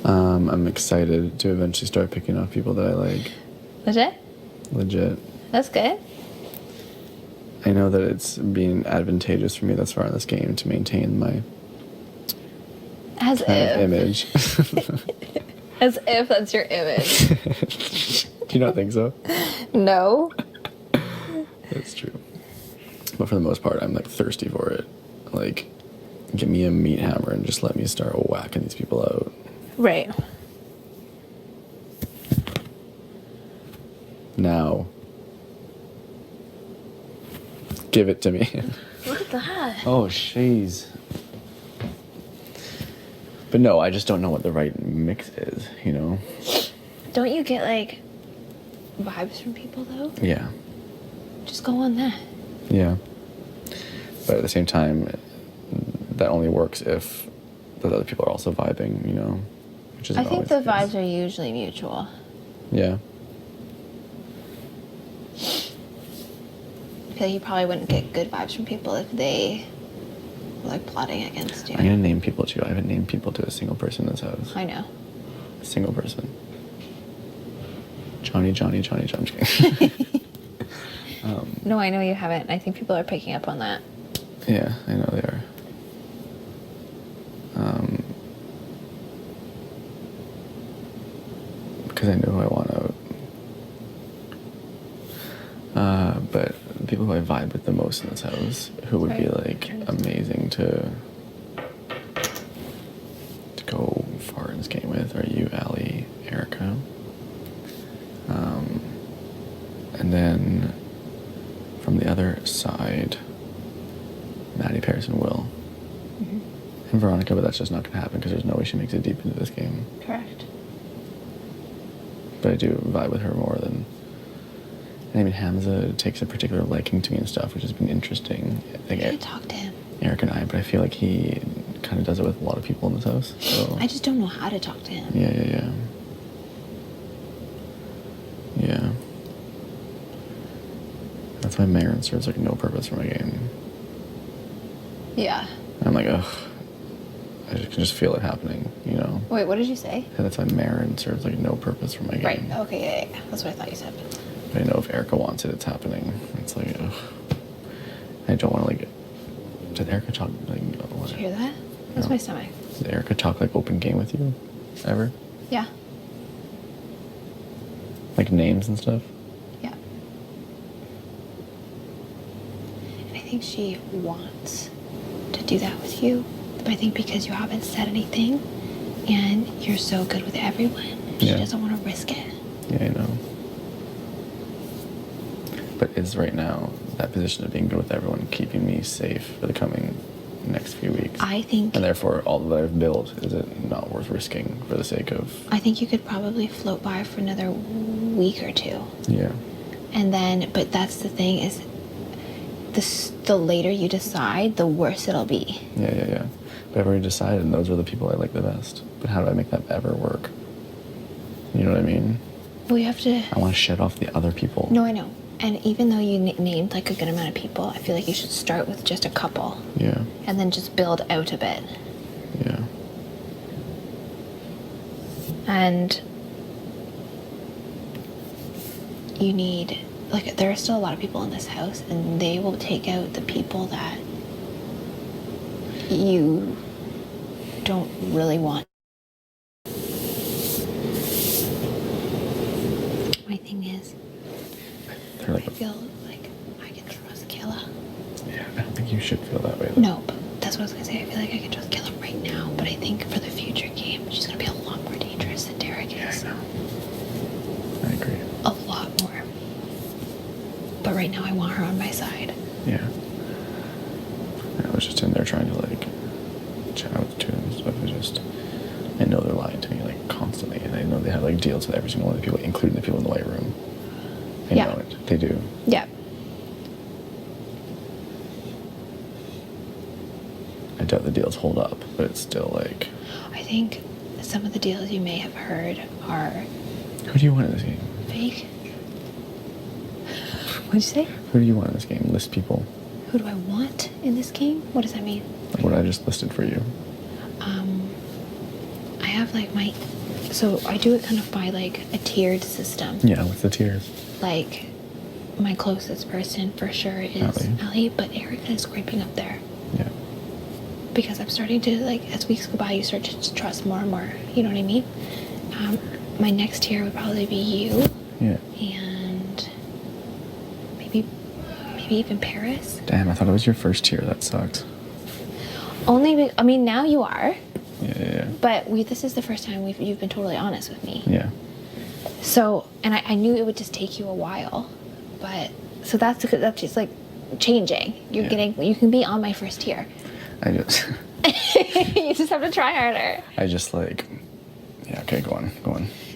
I'm excited to eventually start picking off people that I like. Legit? Legit. That's good. I know that it's being advantageous for me thus far in this game to maintain my As kind of if. image. As if that's your image. Do you not think so? No. That's true. But for the most part, I'm like thirsty for it. Like, give me a meat hammer and just let me start whacking these people out. Right. Now, give it to me. Look at that. Oh, jeez. But no, I just don't know what the right mix is, you know? Don't you get like vibes from people though? Yeah. Just go on that. Yeah. But at the same time, that only works if the other people are also vibing, you know? Which I isn't think always the case. vibes are usually mutual. Yeah. I feel like you probably wouldn't get good vibes from people if they were like plotting against you. I'm gonna name people too. I haven't named people to a single person in this house. I know. A single person. Johnny. I'm just kidding. No, I know you haven't. I think people are picking up on that. Yeah, I know they are. Because I know who I want out. But the people who I vibe with the most in this house, who would be like amazing to go far in this game with, are you, Allie, Erica. And then from the other side, Maddie, Paris, and Will. And Veronica, but that's just not going to happen because there's no way she makes it deep into this game. Correct. But I do vibe with her more than... And I mean, Hamza takes a particular liking to me and stuff, which has been interesting. Like, I talk to him. Eric and I, but I feel like he kind of does it with a lot of people in this house. So I just don't know how to talk to him. Yeah. That's why Marin serves like no purpose for my game. Yeah. I'm like, ugh. I can just feel it happening, you know? Wait, what did you say? And that's why Marin serves like no purpose for my game. Right. Okay. Yeah. That's what I thought you said. But I know if Erica wants it, it's happening. It's like, ugh. I don't want to like Did Erica talk like Did you hear that? That's No. my stomach. Did Erica talk like open game with you? Ever? Yeah. Like names and stuff? Yeah. And I think she wants to do that with you. But I think because you haven't said anything and you're so good with everyone, she Yeah. doesn't want to risk it. Yeah, I know. But is right now that position of being good with everyone keeping me safe for the coming next few weeks? I think And therefore, all that I've built, is it not worth risking for the sake of... I think you could probably float by for another week or two. Yeah. And then, but that's the thing is, the later you decide, the worse it'll be. Yeah. But I've already decided, and those are the people I like the best. But how do I make that ever work? You know what I mean? We have to. I want to shed off the other people. No, I know. And even though you named like a good amount of people, I feel like you should start with just a couple. Yeah. And then just build out a bit. Yeah. And you need, like, there are still a lot of people in this house, and they will take out the people that you don't really want. My thing is, They're like, I feel like I can trust Kayla. yeah, I don't think you should feel that way, though. No, but that's what I was gonna say. I feel like I can trust Kayla right now, but I think for the future game, she's gonna be a lot more dangerous than Derek is. I know. I agree. A lot more. But right now, I want her on my side. Yeah. I was just in there trying to, like, chat with the two and stuff. I know they're lying to me, like, constantly. And I know they have, like, deals with every single one of the people, including the people in the white room. I Yeah. know it. They do. Yeah. I doubt the deals hold up, but it's still, like... I think some of the deals you may have heard are Who do you want in this game? fake. What'd you say? Who do you want in this game? List people. Who do I want in this game? What does that mean? Like what I just listed for you. I have like my, so I do it kind of by like a tiered system. Yeah, with the tiers. Like my closest person for sure is Allie. Allie, but Erica is creeping up there Yeah. because I'm starting to, like, as weeks go by, you start to trust more and more. You know what I mean? My next tier would probably be you, Yeah. and maybe even Paris. Damn, I thought it was your first tier. That sucked. I mean, now you are, Yeah. but this is the first time you've been totally honest with me. Yeah. So, and I knew it would just take you a while, but so that's just like changing. You're Yeah. you can be on my first tier. I just... You just have to try harder. I just, like... Yeah, okay, go on.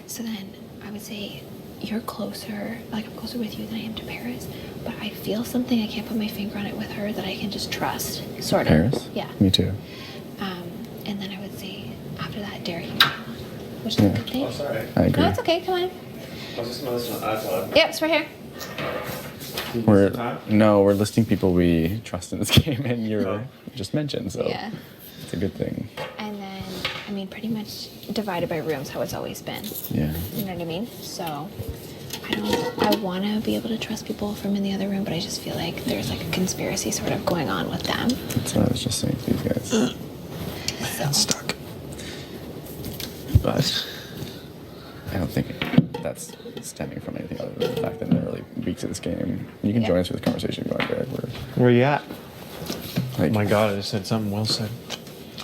So then I would say you're closer, like I'm closer with you than I am to Paris, but I feel something, I can't put my finger on it with her, that I can just trust, sort of. Paris? Yeah. Me too. And then I would say after that, Derek and Kayla, which is a good thing. sorry. I agree. No, it's okay, come on. I was just gonna listen to iPod. Yep, it's right here. We're listing people we trust in this game, and you're just mentioned, so Yeah. it's a good thing. And then, I mean, pretty much divided by rooms, how it's always been. Yeah. You know what I mean? So, I want to be able to trust people from in the other room, but I just feel like there's like a conspiracy sort of going on with them. That's what I was just saying to these guys. So, Stuck. But I don't think that's stemming from anything other than the fact that in the early weeks of this game, you can Yeah. join us for this conversation if you want, Derek. Where are you at? Like, Oh my god, I just said something Will said.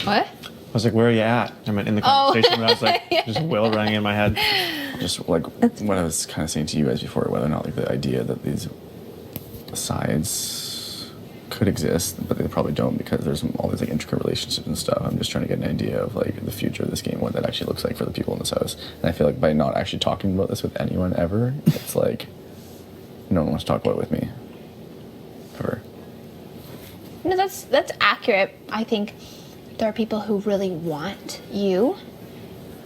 what? I was like, where are you at? I meant in the Oh. conversation, but I was like, just Will running in my head. just like what I was kind of saying to you guys before, whether or not like the idea that these sides could exist, but they probably don't because there's all these like intricate relationships and stuff. I'm just trying to get an idea of like the future of this game, what that actually looks like for the people in this house. And I feel like by not actually talking about this with anyone ever, it's like no one wants to talk about it with me. Ever. No, that's accurate. I think there are people who really want you,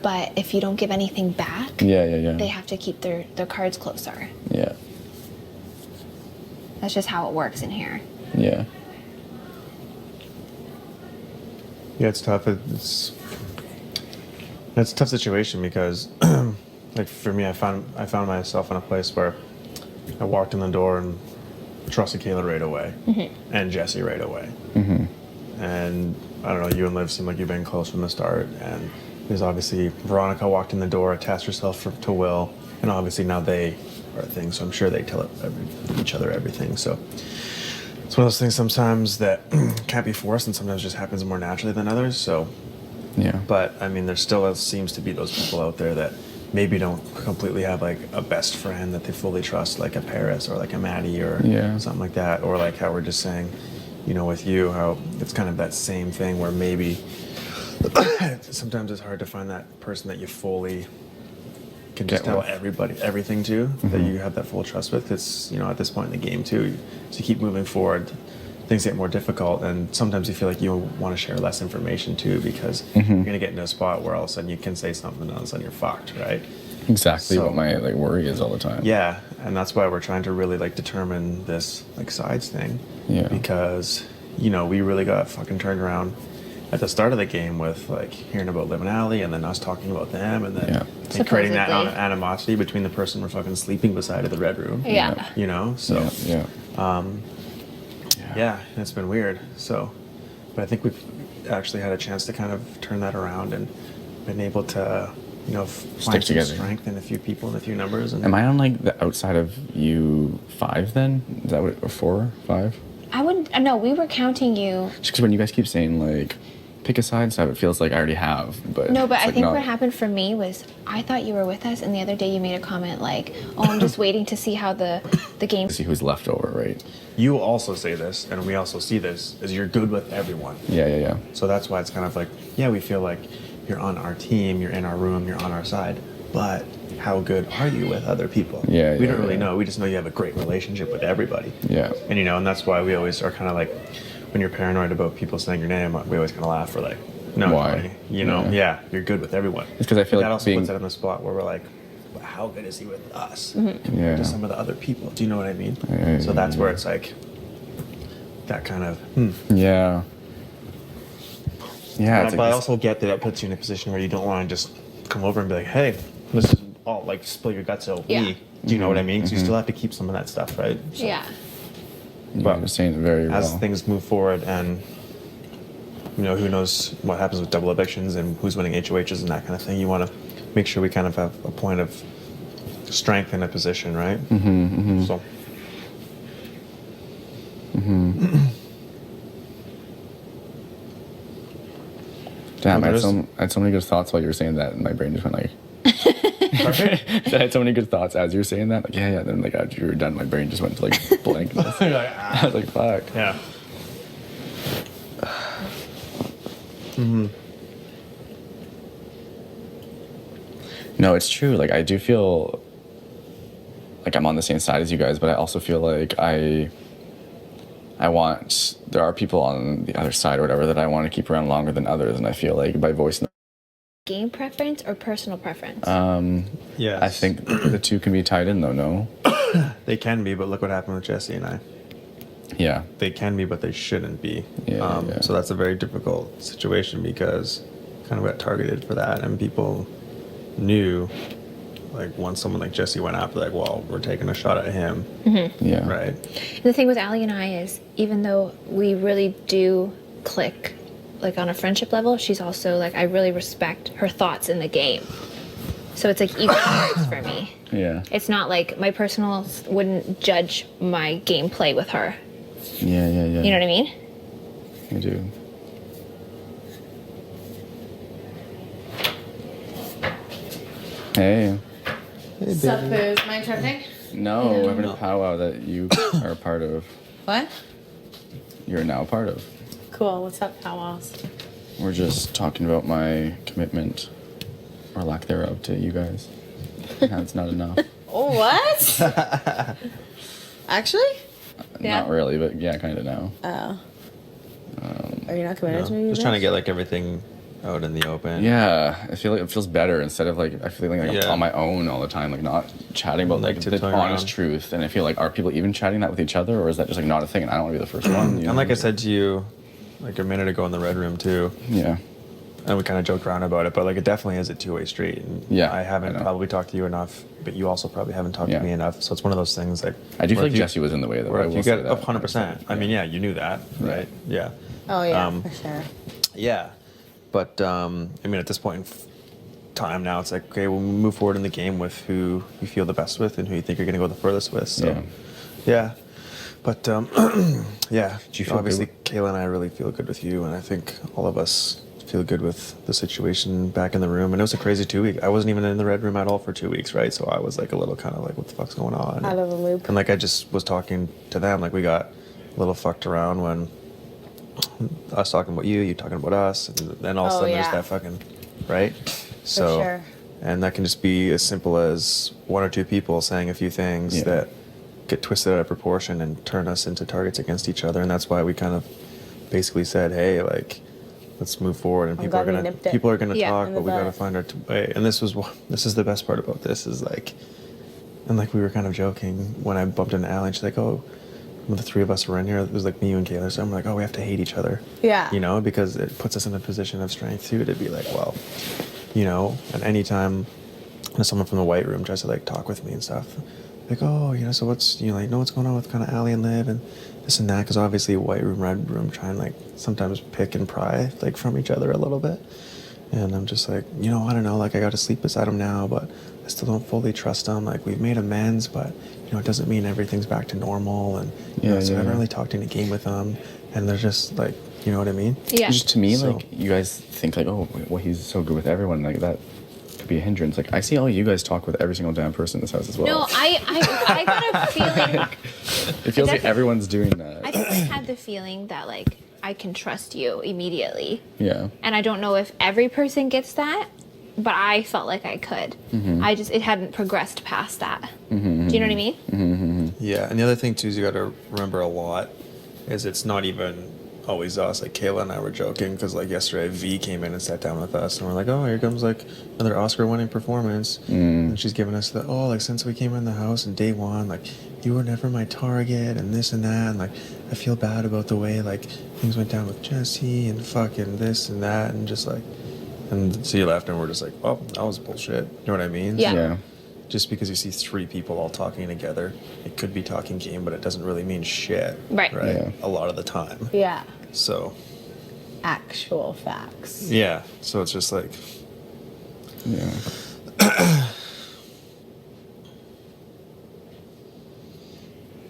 but if you don't give anything back, Yeah. they have to keep their cards closer. Yeah. That's just how it works in here. Yeah. Yeah, it's tough. It's a tough situation because, like for me, I found myself in a place where I walked in the door and trusted Kayla right away, and Jesse right away, and I don't know, you and Liv seem like you've been close from the start, and there's obviously Veronica walked in the door, attached herself to Will, and obviously now they are a thing, so I'm sure they tell each other everything. So it's one of those things sometimes that can't be forced, and sometimes just happens more naturally than others. So, Yeah. but I mean, there still seems to be those people out there that maybe don't completely have like a best friend that they fully trust, like a Paris or like a Maddie or something like that, or like how we're just saying, you know, with you, how it's kind of that same thing where maybe sometimes it's hard to find that person that you fully can just tell everybody everything to, that you have that full trust with. It's, you know, at this point in the game too, to keep moving forward, things get more difficult, and sometimes you feel like you want to share less information too, because you're gonna get into a spot where all of a sudden you can say something and all of a sudden you're fucked, right? Exactly So- what my like worry is all the time. Yeah, and that's why we're trying to really like determine this like sides thing. Yeah. Because, you know, we really got fucking turned around at the start of the game with like hearing about Liv and Allie, and then us talking about them, and then and creating that Supposedly. animosity between the person we're fucking sleeping beside in the red room. Yeah. You know, so Yeah. yeah, it's been weird. So, but I think we've actually had a chance to kind of turn that around and been able to, you know, find some together. strength in a few people and a few numbers. And Am I on like the outside of you 5 then? Is that what, or 4, 5? I wouldn't. No, we were counting you. Just because when you guys keep saying like pick a side stuff, it feels like I already have. But No, but it's, I like, think not- what happened for me was I thought you were with us, and the other day you made a comment like, "Oh, I'm just waiting to see how the game." see who's left over, right? you also say this, and we also see this, is you're good with everyone. Yeah. So that's why it's kind of like, yeah, we feel like you're on our team, you're in our room, you're on our side, but how good are you with other people? Yeah, We yeah, don't really yeah. know. We just know you have a great relationship with everybody. Yeah. And you know, and that's why we always are kind of like, when you're paranoid about people saying your name, we always kind of laugh. We're like, no, Why? Tony, you know, yeah, you're good with everyone. It's 'cause I feel But like that also being- puts it in the spot where we're like, well, how good is he with us? Yeah. To some of the other people. Do you know what I mean? Yeah, So that's where it's like that kind of. Yeah. Yeah. It's But I like also get that it puts you in a position where you don't want to just come over and be like, hey, this is all like spill your guts out Yeah. me. Do you know what I mean? Because you still have to keep some of that stuff, right? So Yeah. you're saying it very as well. things move forward, and you know, who knows what happens with double evictions and who's winning HOHs and that kind of thing. You want to make sure we kind of have a point of strength in a position, right? So. Damn, I Well, had so many good thoughts while you were saying that, and my brain just went like. I had so many good thoughts as you were saying that. Like, yeah. Then like after you were done, my brain just went to like blankness. I was like, fuck. Yeah. No, it's true. Like I do feel like I'm on the same side as you guys, but I also feel like there are people on the other side or whatever that I want to keep around longer than others, and I feel like by voicing, Game preference or personal preference? Yeah. I think the two can be tied in though. No. They can be, but look what happened with Jesse and I. Yeah. They can be, but they shouldn't be. Yeah, yeah. So that's a very difficult situation because kind of got targeted for that, and people knew, like, once someone like Jesse went after, like, well, we're taking a shot at him, Yeah. right? The thing with Allie and I is, even though we really do click, like on a friendship level, she's also like, I really respect her thoughts in the game. So it's like equal parts for me. Yeah. It's not like my personals wouldn't judge my gameplay with her. Yeah. You know what I mean? I do. Hey. Sup, booze? My interrupting? No, we're having a powwow that you are a part of. What? You're now a part of. Cool. What's up, powwows? We're just talking about my commitment, or lack thereof, to you guys. How it's not enough. Oh, what? Actually? Not really, but yeah, kind of now. Oh. Are you not committed to me? Just trying to get, like, everything out in the open. Yeah, I feel like it feels better instead of like I feel like I'm Yeah. on my own all the time, like not chatting about like the tiptoeing honest around. truth. And I feel like are people even chatting that with each other, or is that just like not a thing? And I don't want to be the first one. You know? And like I said to you, like a minute ago in the red room too, yeah, and we kind of joked around about it, but like it definitely is a two-way street. And Yeah, I haven't I know. probably talked to you enough, but you also probably haven't talked to me enough. So it's one of those things like I do feel where like if you- Jesse was in the way though. where I if will you say get that. 100%. I mean, yeah, you knew that, right? Yeah. Oh yeah, Um, for sure. Yeah, but I mean, at this point in time now, it's like, okay, we'll move forward in the game with who you feel the best with and who you think you're going to go the furthest with. So, yeah. But yeah, Do you feel obviously, good Kayla and I really feel good with you, and I think all of us feel good with the situation back in the room. And it was a crazy 2 week. I wasn't even in the red room at all for 2 weeks, right? So I was like a little kind of like, what the fuck's going on? Out of the loop. And like I just was talking to them, like we got a little fucked around when us talking about you talking about us, and then all of a sudden there's that fucking, right? So, sure. and that can just be as simple as one or two people saying a few things that get twisted out of proportion and turn us into targets against each other. And that's why we kind of basically said, hey, like, let's move forward, and I'm people are glad we gonna nipped it. talk, In but the we gotta bud. find our way. And this is the best part about this is like, and like we were kind of joking when I bumped into Allie, and she's like, oh, when the three of us were in here, it was like me, you, and Kayla. So I'm like, oh, we have to hate each other. Yeah. You know, because it puts us in a position of strength too, to be like, well, you know, and anytime someone from the white room tries to like talk with me and stuff, like, oh, you know, so what's, you know, like, know what's going on with kind of Allie and Liv and this and that, because obviously white room, red room try and like sometimes pick and pry like from each other a little bit. And I'm just like, you know, I don't know, like I got to sleep beside him now, but I still don't fully trust him. Like we've made amends, but you know, it doesn't mean everything's back to normal. And you know, so I haven't really talked any game with them. And they're just like, you know what I mean? Yeah. Just to me, So- like you guys think like, oh, well, he's so good with everyone. Like that could be a hindrance. Like I see all you guys talk with every single damn person in this house as well. No, I got a feeling. It feels like everyone's doing that. I definitely had the feeling that like I can trust you immediately, Yeah. and I don't know if every person gets that, but I felt like I could. It hadn't progressed past that. Do you know what I mean? Yeah, and the other thing too is you got to remember a lot is it's not even always us. Like Kayla and I were joking because like yesterday V came in and sat down with us and we're like, oh, here comes like another Oscar-winning performance, and she's giving us the like since we came in the house and day one, like you were never my target and this and that, and like I feel bad about the way like things went down with Jesse and fucking this and that, and just like, and so you left and we're just like, well, that was bullshit. You know what I mean? Yeah. Yeah. Just because you see three people all talking together, it could be talking game, but it doesn't really mean shit. Right. Right. Yeah. A lot of the time. Yeah. So, Actual facts. yeah. So it's just like, Yeah.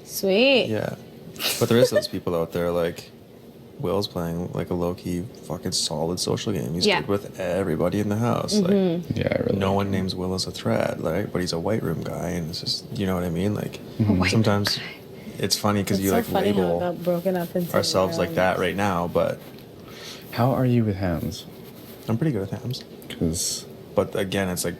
Sweet. yeah. But there is those people out there like Will's playing like a low key fucking solid social game. He's Yeah. good with everybody in the house. Yeah. I really. No one names Will as a threat, right? But he's a white room guy, and it's just, you know what I mean? Like sometimes it's funny because It's you so like funny how it label got broken up into ourselves like that right now, but How are you with hands? I'm pretty good with hams. Because But again, it's like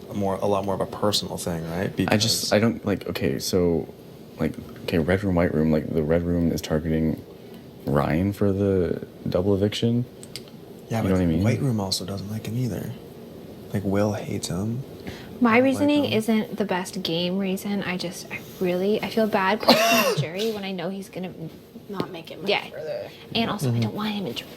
a lot more of a personal thing, right? Because I don't like. Okay, so like red room, white room. Like the red room is targeting Ryan for the double eviction. yeah, you but know what I mean? White Room also doesn't like him either. Like Will hates him. My reasoning them. isn't the best game reason. I feel bad putting him in jury when I know he's gonna. Not make it much Yeah. further. And also, I don't want him in jury.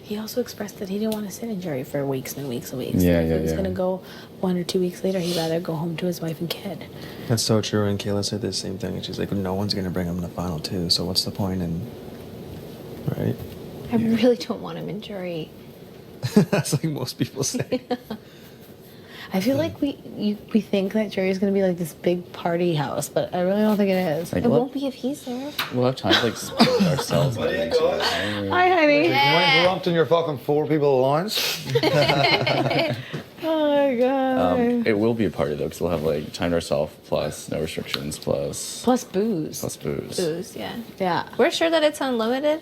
He also expressed that he didn't want to sit in jury for weeks and weeks and weeks. Yeah, If yeah, he was yeah. going to go 1 or 2 weeks later, he'd rather go home to his wife and kid. That's so true. And Kayla said the same thing. And she's like, no one's gonna bring him in the final two. So what's the point? And right, I really don't want him in jury. that's like most people say. I feel like we think that jury is going to be like this big party house, but I really don't think it is. Like It we'll, won't be if he's there. we'll have time to like split ourselves. Into it. Hi, honey. Interrupt in your fucking 4 people alliance? Oh my god. It will be a party though, because we'll have like time to ourselves plus no restrictions plus Plus booze. booze. Booze, yeah. Yeah. We're sure that it's unlimited.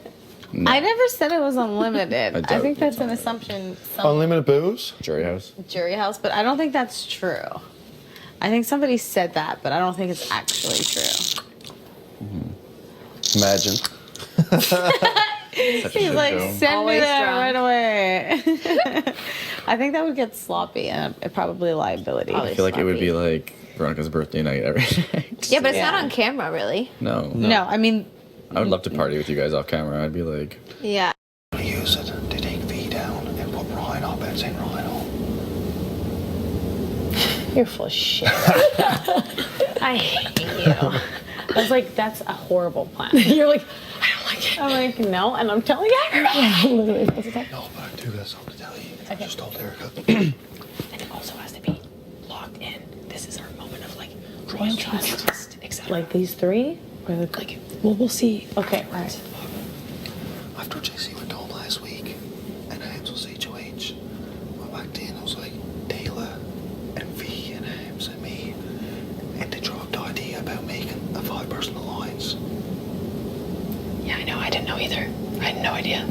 I never said it was unlimited. I I, doubt think that's it's an assumption. Some Unlimited booze? Jury house. jury house, but I don't think that's true. I think somebody said that, but I don't think it's actually true. Imagine. Such a He's shit like, show. send me Always that drunk. right away. I think that would get sloppy and probably a liability. I feel like it would be like Veronica's birthday night every night. Yeah, but it's Yeah. not on camera, really. No. No, I mean, I would love to party with you guys off camera. I'd be like, Yeah. Use it to take V down and put Ryan up You're full of shit. I hate you. I was like, that's a horrible plan. You're like, I don't like it. I'm like, no, and I'm telling everybody. Yeah, literally. What's it No, but I do got something to tell you. I just told Erica. And it also has to be locked in. This is our moment of like royal trust, etc. Like these three? Or the Like, well, we'll see. Okay, right. After JC went home last week, and Ames was HOH, I walked in, I was like, Taylor and V and Ames and me, and they dropped the idea about making a 5-person alliance. Yeah, I know. I didn't know either. I had no idea.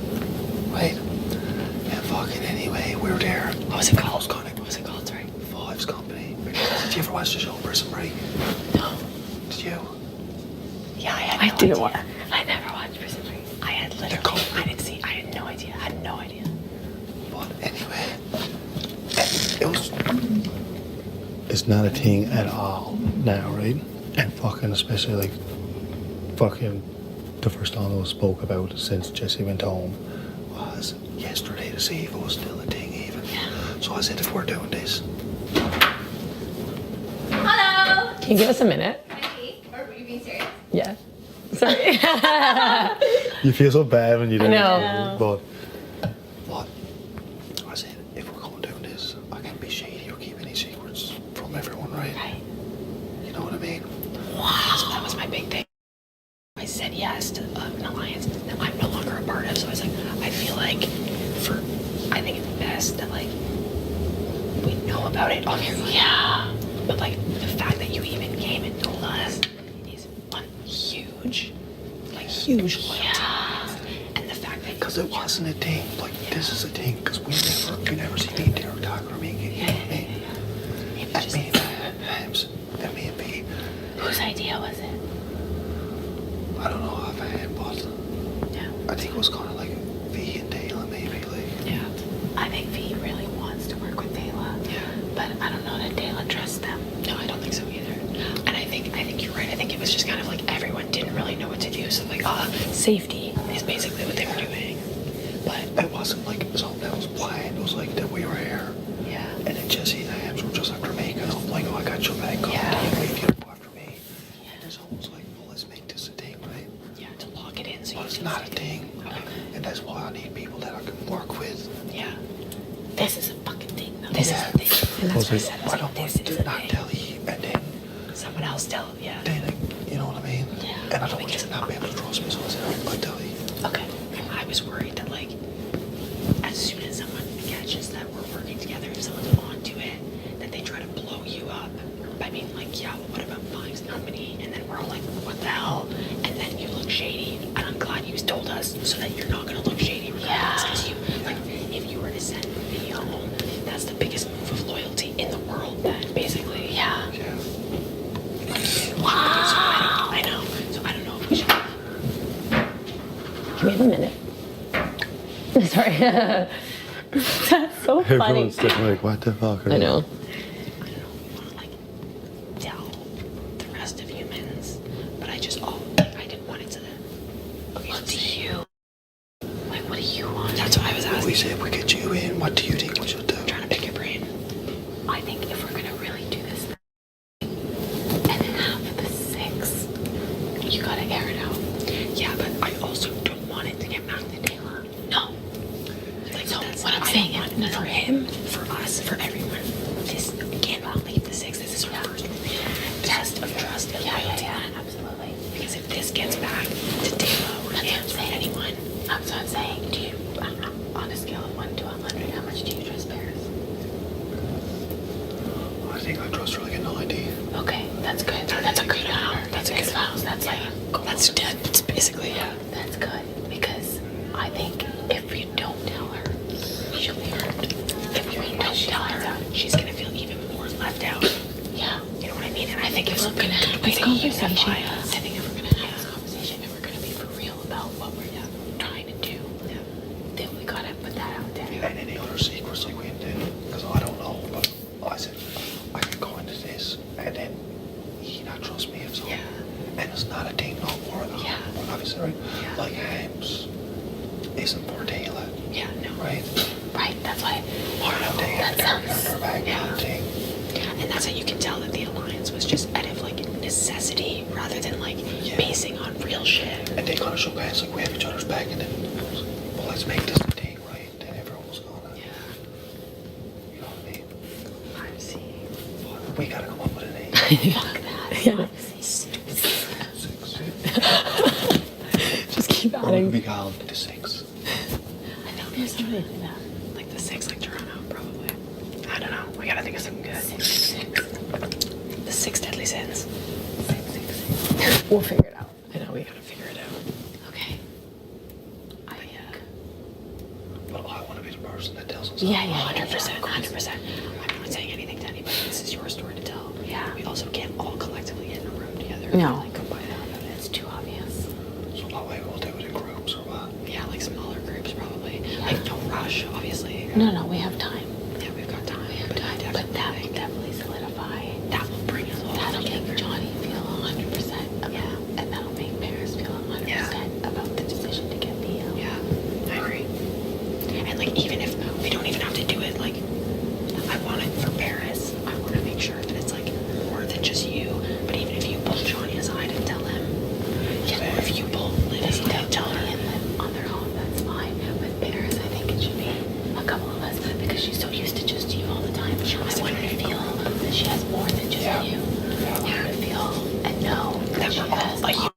Right? And fucking anyway, we were there. What was it called? What was it called? Sorry. Fives Company. Did you ever watch the show Prison Break? No. Did you? Yeah, I had no idea. I never watched Prison Break. I had literally, I didn't see, I had no idea. I had no idea. But anyway, it was. It's not a thing at all now, right? And fucking, especially like, fucking, the first time I spoke about since Jesse went home was yesterday to see if it was still a thing even. Yeah. So I said, if we're doing this, Hello. Can you give us a minute? Or were you being serious? Yeah. Sorry. you feel so bad when you do I know. But I said, if we're going to do this, I can't be shady or keep any secrets from everyone, right? Right. You know what I mean? Wow. So that was my big thing. I said yes to an alliance that I'm no longer a part of. So I was like, I feel like I think it's best that like we know about it obviously. Yeah. But like the fact that you even came and told us is huge loyalty. Yeah. And the fact that Because it wasn't a thing. Like, this is a thing. Because we never see me and Derek talk or me. You know what I mean? And me and Hams and me and B. Whose idea was it? I don't know offhand, but Yeah. I think it was kind of like V and Taylor maybe. Like, Yeah. I think V really wants to work with Dayla. Yeah. But I don't know that Dayla trusts them. No, I don't think so either. And I think you're right. I think it was just kind of like everyone didn't really know what to do. So like, safety is basically what they were doing. But it wasn't like something that was planned. It was like that we were here. yeah. And then Jesse and Hams were just after making up. Like, oh, I got your back. Come Yeah. on, you get up after me. And it's almost like, well, let's make this a thing, right? Yeah, to lock it in so But you it's can not a see it. thing. Okay. And that's why I need people that I can work with. Yeah. This is a fucking thing though. This is a thing. And that's what I said. I was I like, don't want this is to a not thing. tell you, and then, Someone else tell. Yeah. you know what I mean? Yeah. And I don't want you to not be able to trust me, so I said, I'll tell you. Okay. I was worried that like as soon as someone catches that we're working together, if someone's onto it, that they try to blow you up by being like, yeah, well, what about Fives Company? And then we're all like, what the hell? And then you look shady. And I'm glad you told us so that you're not gonna look shady regardless. Because you like if you were to send me home, that's the biggest move of loyalty in the world then basically. Yeah. Yeah. Wow. So I know. So I don't know if we should. Can we have a minute? Sorry. That's so funny. Everyone's just like, what the fuck? I know. I don't know if we want to like tell the rest of humans, but I didn't want it to. Okay, what do you? Like, what do you want? That's what I was asking. We said we get you in. What do you think we should do? I'm trying to pick your brain. I think if we're gonna really do this, and then have the 6, you gotta air it out. Yeah, but I also don't want it to get back to Dayla. No. Like, so what I'm saying is, for him, for us, for everyone, this we cannot leave the 6. This is our first real test of trust and loyalty. Absolutely. Because if this gets back to Dayla or Ames or anyone, that's what I'm saying. Do you, on a scale of 1 to 100, how much do you trust Paris? I think I trust her like a 90. Okay, that's good. That's a good amount. That's a good amount. That's like that's dead. It's basically That's good because I think if you don't tell her, she'll be hurt. If you don't tell her, she's gonna feel even more left out. Yeah, you know what I mean. And I think if we're gonna have this conversation, I think if we're gonna have this conversation and we're gonna be for real about what we're trying to do, then we gotta put that out there. And any other secrets like we did? Because I don't know, but I said I can go into this and then he not trust me if so. Yeah. And it's not a thing no more. Yeah. Obviously, right? Yeah. Like Hams isn't for Taylor. Yeah, no. Right? Right, that's why. Or no, they have That to sounds. her back Yeah. thing. And that's a shook hands like we have each other's back, and then well, let's make this a date, right? Then everyone was gonna. Yeah. You know what I mean? I'm seeing. We gotta come up with a name. Fuck that. Yeah. Just keep Or we adding. could be called the Six. I know there's somebody do that. Like the 6, like Toronto, probably. I don't know. We gotta think of something good. The 6 deadly sins. We'll figure it out. I know, we gotta figure it out. Okay. But I want to be the person that tells us. Yeah, 100%. I'm not saying anything to anybody. This is your story to tell. Yeah. We also can't all collectively get in a room together. No. Like, go by that. It's too obvious. So that way we'll do it in groups or what? Yeah, like smaller groups probably. Like, don't rush, obviously. No, we have time. Yeah, we've got time. But that will definitely solidify. That will bring us all That'll together. make Johnny feel 100% about, and that'll make Paris feel 100% about the decision to get Theo. Yeah, I agree. And like, even if we don't even have to do it, like, I want it for Paris. I want to make sure that it's like more than just you. But even if you pull Johnny aside and tell him, or if you pull Liv aside and tell her. And Liv on their own, that's fine. With Paris, I think it should be a couple of us because she's so used to just you all the time. I want her to feel that she has more than just you. I want her to feel and know that she has like you.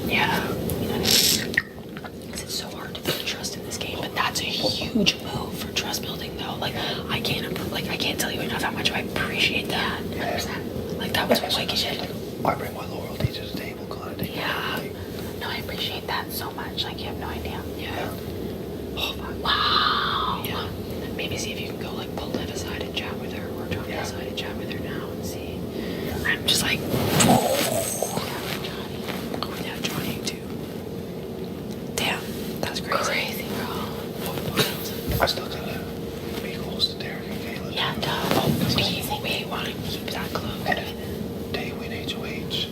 Yeah. You know what I mean? It's so hard to build trust in this game, but that's a huge move for trust building, though. Like, I can't tell you enough how much I appreciate that. 100%. Like, that was what it. I bring my loyalty to the table, kind of thing. Yeah. Like, No, I appreciate that so much. Like, you have no idea. Yeah. oh, Wow. Yeah. Maybe see if you can go, like, pull Liv aside and chat with her, or Johnny aside and chat with her now and see. I'm just like, yeah, Johnny too. Damn, that's crazy. I still gotta be close to Derek and Caleb. Yeah, We want to keep that close. And they win HOH.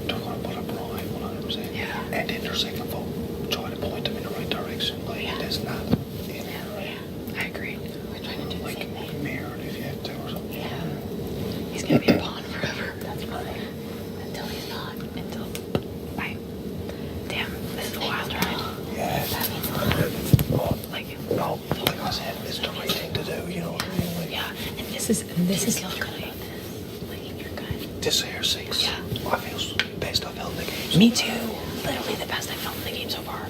They're gonna put up Brian 100%. Yeah. And then their second vote, try to point them in the right direction. Like, that's not in there, right? I agree. We're trying to do the Like, same thing. mirror it if you have to or something. Yeah. He's gonna be a pawn forever. That's fine. Until he's not. Until, bye. Damn, this is a wild ride. Yeah. That means a lot. Like, No, like I said, it's the right thing to do, you know what I mean? Like, yeah, and this is Feel good about this. Like, in your gut. this here 6. Yeah. I feel best I've held in the game. me too. Literally the best I've felt in the game so far.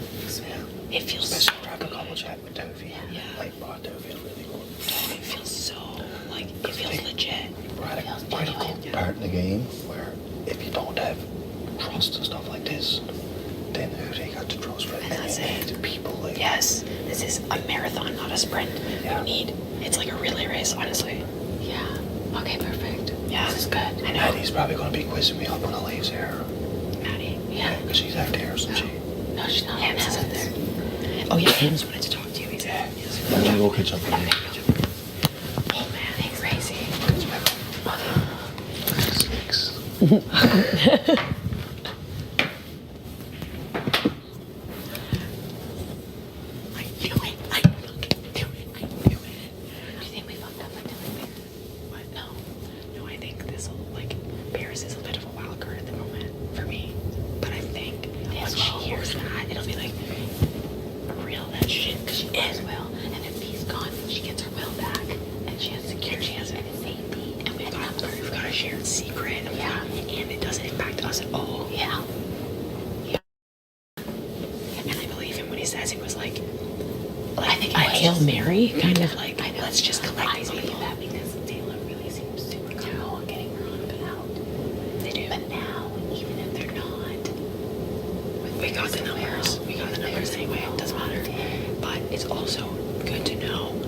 Yeah. It feels Especially after having a couple chat with Tofi. Yeah. Like, bro, Tofi's really good. It feels so like it feels legit. We're at a good part in the game where if you don't have trust and stuff like this, then who they got to trust with? And that's you it. need people like Yes, this is a marathon, not a sprint. Yeah. You need it's like a relay race, honestly. Yeah. Okay, perfect. Yeah, This is good. I know. Maddie's probably going to be quizzing me up when I leave here. Maddie. Yeah. Because she's out there, isn't she? No, she's not. Hams is up there. Oh yeah, Hams wanted to talk to you. He said. Yeah. I'm going to go catch up with Okay, you. good job. Oh man, it's crazy. I knew it. I fucking knew it. I knew it. Do you think we fucked up by telling Paris? What? No, I think this will, like, Paris is a bit of a wild card at the moment for me. But I think once she hears that, it'll be like, real that shit, because she is Will. And if he's gone, she gets her will back, and she has security. She has it. and safety. And we've got a shared secret. And Yeah. and it doesn't impact us at all. Yeah. And I believe him when he says it was like I think a it was Hail just- Mary, kind of like, I know. let's just collect I these believe people. that because Taylor really seems super comfortable on getting Veronica out. They do. But now, even if they're not, We got the numbers. We got the numbers anyway. It doesn't matter. But it's also good to know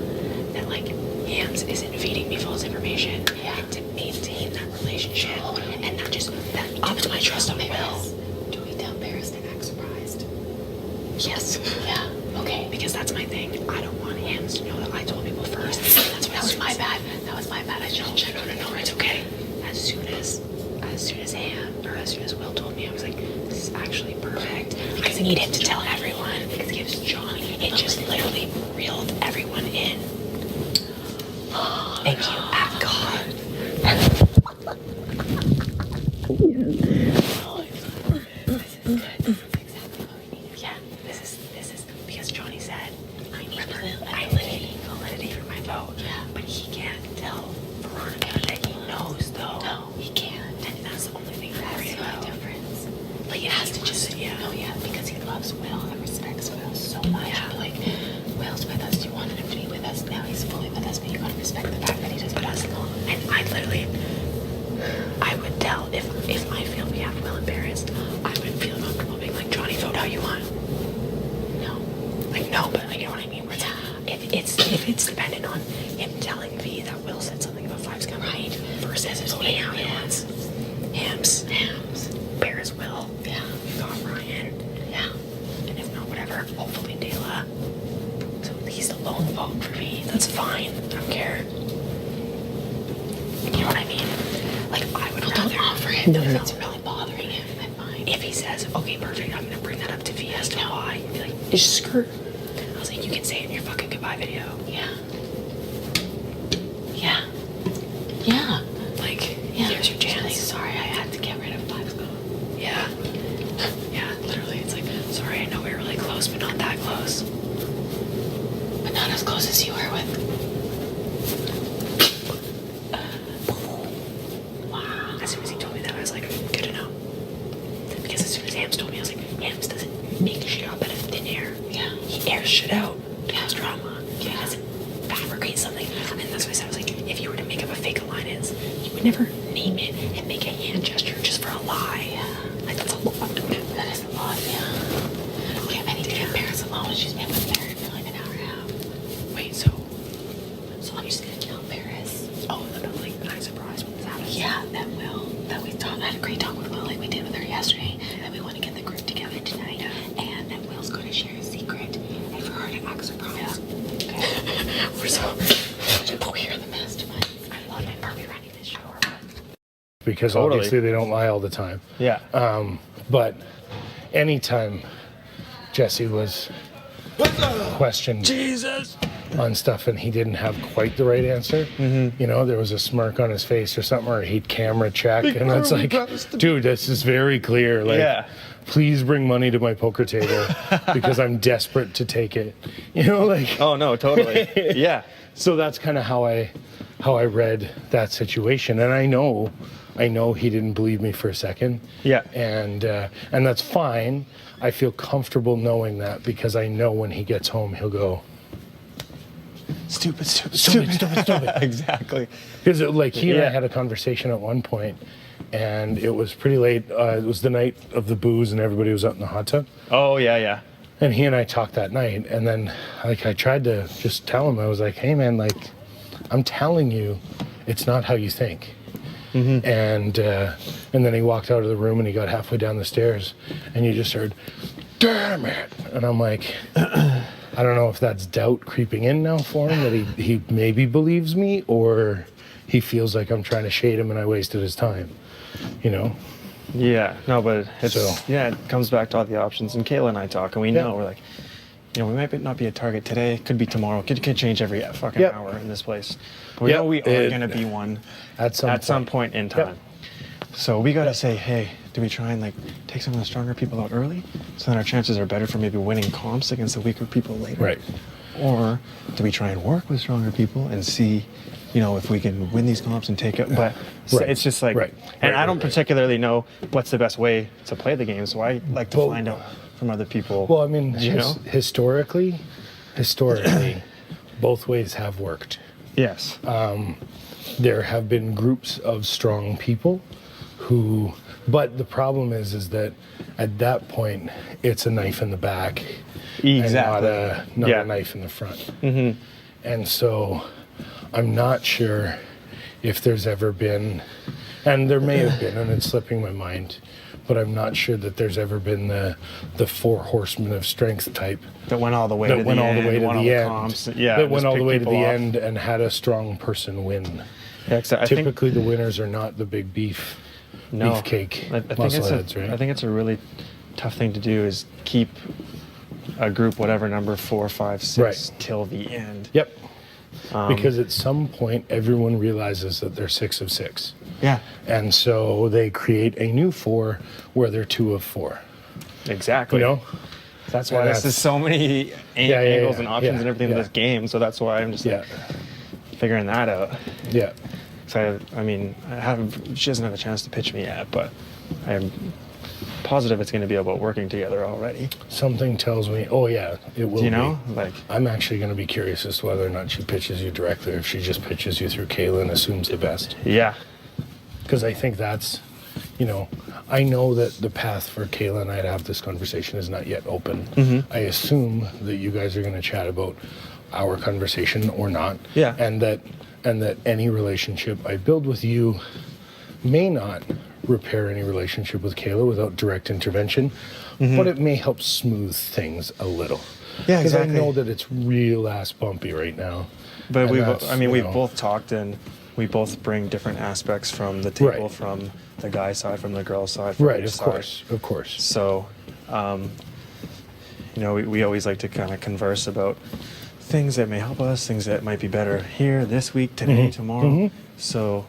that, like, Hams isn't feeding me false information. Yeah. And to maintain that relationship and not just that ups my trust on Will. do we tell Paris to act surprised? Yes. Yeah. Okay. Because that's my thing. I don't want Hams to know that I told people first. That's That was my bad. That was my bad. I should have checked. No, it's okay. As soon as Will told me, I was like, this is actually perfect. I need him to tell everyone because it gives Johnny. It just literally reeled everyone in. Thank you. Ah, God. loves Will and respects Will so much. But like, Will's with us. You wanted him to be with us. Now he's fully with us, but you gotta respect the fact that he doesn't last long. And I would tell if I feel we have Will embarrassed, I would feel comfortable being like, Johnny, vote how you want. No, but you know what I mean. If it's dependent on him telling V that Will said something about Five's coming, right? Versus voting how he wants. Hams. Paris Will. Yeah. We got Ryan. Yeah. And if not, whatever, hopefully Dela. So he's the lone vote for me. That's fine. I don't care. You know what I mean? Like, I would rather offer him. No. It's really bothering him. Then fine. If he says, okay, perfect, I'm gonna bring that up to V as to why. Be like, it's skirt. I was like, you can say it in your fucking goodbye video. Yeah. Like, here's your chance. Like, sorry, I had to get rid of Five's Go. Yeah, literally, it's like, sorry, I know we were really close, but not that close. But not as close as you were with. Wow. As soon as he told me that, I was like, good to know. Because as soon as Hams told me, I was like, Hams doesn't make shit up out of thin air. Yeah. He airs shit out. He has drama. He doesn't fabricate something. And that's why I said, I was like, if you were to make up a fake alliance, you would never name it and make a hand gesture just for a lie. Yeah. Like, that's a lot. That is a lot, yeah. Okay, I need to get Paris alone. She's been with Barry for like an hour and a half. Wait, so I'm just gonna tell Paris. Oh, no, like, I'm surprised when this happens. Yeah, that we had a great talk with Will, like we did with her yesterday, that we want to get the group together tonight, and that Will's going to share a secret, and for her to act surprised. Okay. But we're the masterminds. I love it. Are we running this show or what? Because obviously they don't lie all the time. Yeah. But anytime Jesse was questioned on stuff and he didn't have quite the right answer, you know, there was a smirk on his face or something, or he'd camera check, and it's like, dude, this is very clear. Like, please bring money to my poker table because I'm desperate to take it. You know, like. Oh no, totally. Yeah. So that's kind of how I read that situation, and I know he didn't believe me for a second. Yeah. And that's fine. I feel comfortable knowing that because I know when he gets home he'll go, Stupid. Exactly. Because like he and I had a conversation at one point, and it was pretty late. It was the night of the booze, and everybody was out in the hot tub. Oh yeah. And he and I talked that night, and then like I tried to just tell him, I was like, hey man, like I'm telling you, it's not how you think. And then he walked out of the room and he got halfway down the stairs, and you just heard, damn it. And I'm like, I don't know if that's doubt creeping in now for him, that he maybe believes me, or he feels like I'm trying to shade him and I wasted his time, you know? Yeah, no, but it comes back to all the options. And Kayla and I talk, and we know, we're like, you know, we might not be a target today, could be tomorrow, could change every fucking hour in this place. But we know we are going to be one at some point in time. So we got to say, hey, do we try and like take some of the stronger people out early so that our chances are better for maybe winning comps against the weaker people later? Right. Or do we try and work with stronger people and see, you know, if we can win these comps and take it? But it's just like, and I don't particularly know what's the best way to play the game, so I like to find out from other people. Well, I mean, historically, both ways have worked. Yes. There have been groups of strong people who, but the problem is that at that point, it's a knife in the back. Exactly. And not a knife in the front. And so I'm not sure if there's ever been, and there may have been, and it's slipping my mind, but I'm not sure that there's ever been the four horsemen of strength type that went all the way to the end. That went all the way to the end and had a strong person win. Yeah, typically the winners are not the big beefcake muscleheads, right? I think it's a really tough thing to do is keep a group, whatever number, 4, 5, 6, till the end. Yep. Because at some point, everyone realizes that they're 6 of 6. Yeah. And so they create a new 4 where they're 2 of 4. Exactly. You know? That's why there's so many angles and options and everything in this game. So that's why I'm just like figuring that out. Yeah. So I mean, she hasn't had a chance to pitch me yet, but I'm positive it's going to be about working together already. Something tells me, oh yeah, it will. Do you know? Be. Like, I'm actually going to be curious as to whether or not she pitches you directly, or if she just pitches you through Kayla and assumes the best. Yeah. Because I think that's, I know that the path for Kayla and I to have this conversation is not yet open. Mm-hmm. I assume that you guys are going to chat about our conversation or not. Yeah. And that any relationship I build with you may not repair any relationship with Kayla without direct intervention, but it may help smooth things a little. Yeah, exactly. Because I know that it's real ass bumpy right now. But And we've that's, both talked, and we both bring different aspects from the table, Right. from the guy side, from the girl side, from Right, each of side. course. So, we always like to kind of converse about things that may help us, things that might be better here, this week, today, tomorrow. So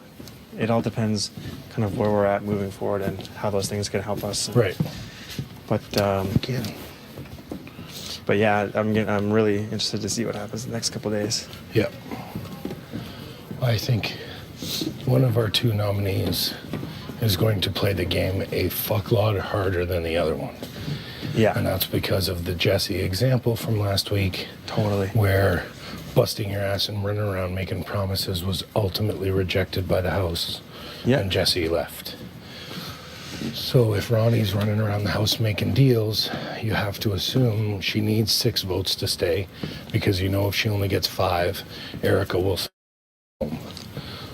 it all depends kind of where we're at moving forward and how those things can help us. Right. But yeah, I'm really interested to see what happens the next couple of days. Yeah. I think one of our two nominees is going to play the game a fuckload harder than the other one. Yeah. And that's because of the Jesse example from last week. Totally. Where busting your ass and running around making promises was ultimately rejected by the house. Yeah. And Jesse left. So if Ronnie's running around the house making deals, you have to assume she needs 6 votes to stay, because if she only gets 5, Erica will stay home.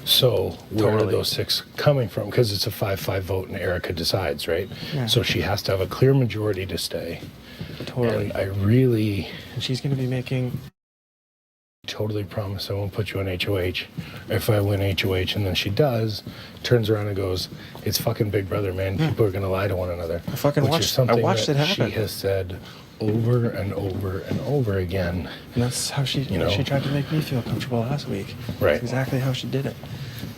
So where are those 6 coming from? Because it's a 5-5 vote and Erica decides, right? Yeah. So she has to have a clear majority to stay. Totally. And she's going to be making... Totally promise I won't put you on HOH. If I win HOH and then she does, turns around and goes, it's fucking Big Brother, man. People are going to lie to one another. I fucking Which watched, is something I watched that it happen. She has said over and over and over again. And that's how she tried to make me feel comfortable last week. Right. That's exactly how she did it.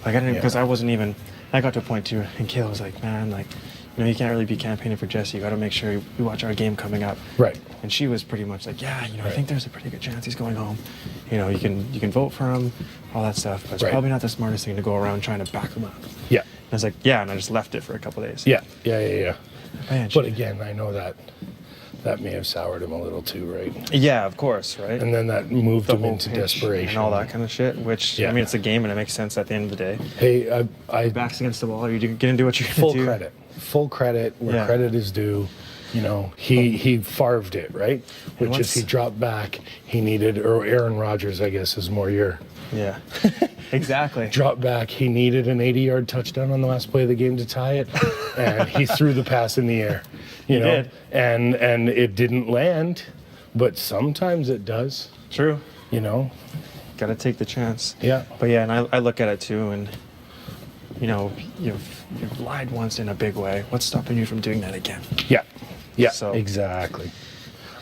Like, I didn't, because I wasn't even, I got to a point too, and Kayla was like, man, like, you can't really be campaigning for Jesse. You got to make sure you watch our game coming up. Right. And she was pretty much like, yeah, I think there's a pretty good chance he's going home. You can vote for him, all that stuff, but it's probably not the smartest thing to go around trying to back him up. Yeah. And I was like, yeah, and I just left it for a couple days. Yeah. Man, but again, I know that may have soured him a little too, right? Yeah, of course, right? And then that moved The him whole into pitch desperation. and all that kind of shit, which, I mean, it's a game and it makes sense at the end of the day. Hey, Backs against the wall, you're going to do what you're going to full do. credit. Full credit where credit is due. He farved it, right? Which is he dropped back. He needed, or Aaron Rodgers, I guess, is more your... Yeah, exactly. Dropped back. He needed an 80-yard touchdown on the last play of the game to tie it, and he threw the pass in the air. You know, did. And it didn't land, but sometimes it does. True. Got to take the chance. Yeah. But yeah, and I look at it too, and you've lied once in a big way. What's stopping you from doing that again? Yeah. So exactly.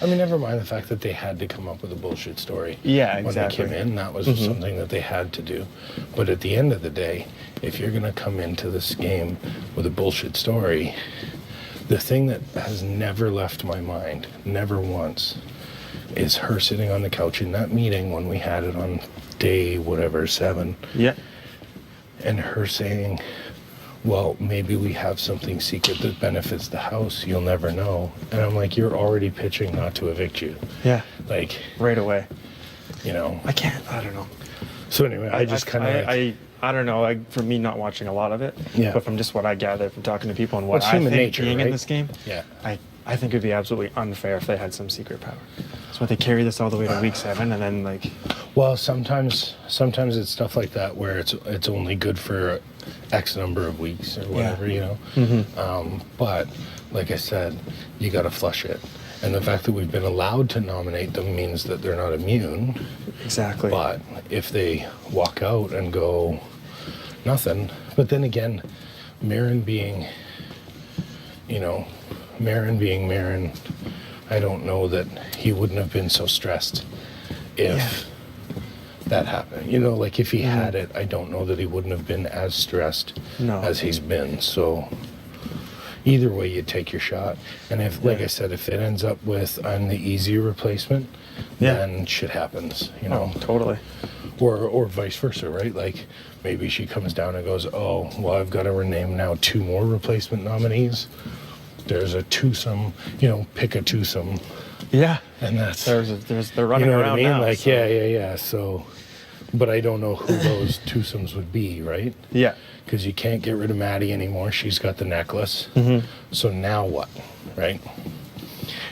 I mean, never mind the fact that they had to come up with a bullshit story. Yeah, when exactly. they came in, that was something that they had to do. But at the end of the day, if you're going to come into this game with a bullshit story, the thing that has never left my mind, never once, is her sitting on the couch in that meeting when we had it on day 7. Yeah. And her saying, well, maybe we have something secret that benefits the house. You'll never know. And I'm like, you're already pitching not to evict you. Yeah. Like, right away. I don't know. So anyway, I just kind of I don't know, for me not watching a lot of it, but from just what I gather from talking to people and what I think nature, being right? in this game, I think it would be absolutely unfair if they had some secret power. That's why they carry this all the way to week 7, and then like. Well, sometimes it's stuff like that where it's only good for X number of weeks or whatever, But like I said, you got to flush it. And the fact that we've been allowed to nominate them means that they're not immune. Exactly. But if they walk out and go nothing, but then again, Marin being Marin, I don't know that he wouldn't have been so stressed if that happened. Like if he had it, I don't know that he wouldn't have been as stressed as he's been. So either way, you take your shot. And if, like I said, if it ends up with I'm the easier replacement, then shit happens, Oh, totally. Or vice versa, right? Like maybe she comes down and goes, oh, well, I've got to rename now 2 more replacement nominees. there's a twosome, you know, pick a twosome. Yeah. And that's they're running you know around what I mean? now. Like, so. yeah. So, but I don't know who those twosomes would be, right? Yeah. Because you can't get rid of Maddie anymore. She's got the necklace. So now what, right?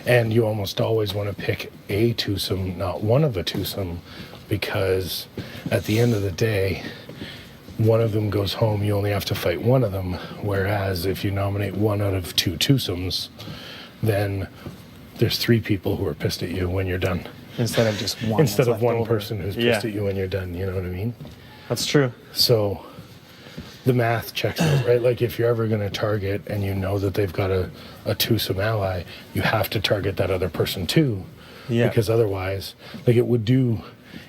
And you almost always want to pick a twosome, not one of a twosome, because at the end of the day, one of them goes home, you only have to fight one of them. Whereas if you nominate one out of two twosomes, then there's 3 people who are pissed at you when you're done. Instead of just one. Instead of one over. person who's pissed at you when you're done, you know what I mean? That's true. So the math checks out, right? Like if you're ever going to target and you know that they've got a twosome ally, you have to target that other person too. Yeah. Because otherwise, like it would do,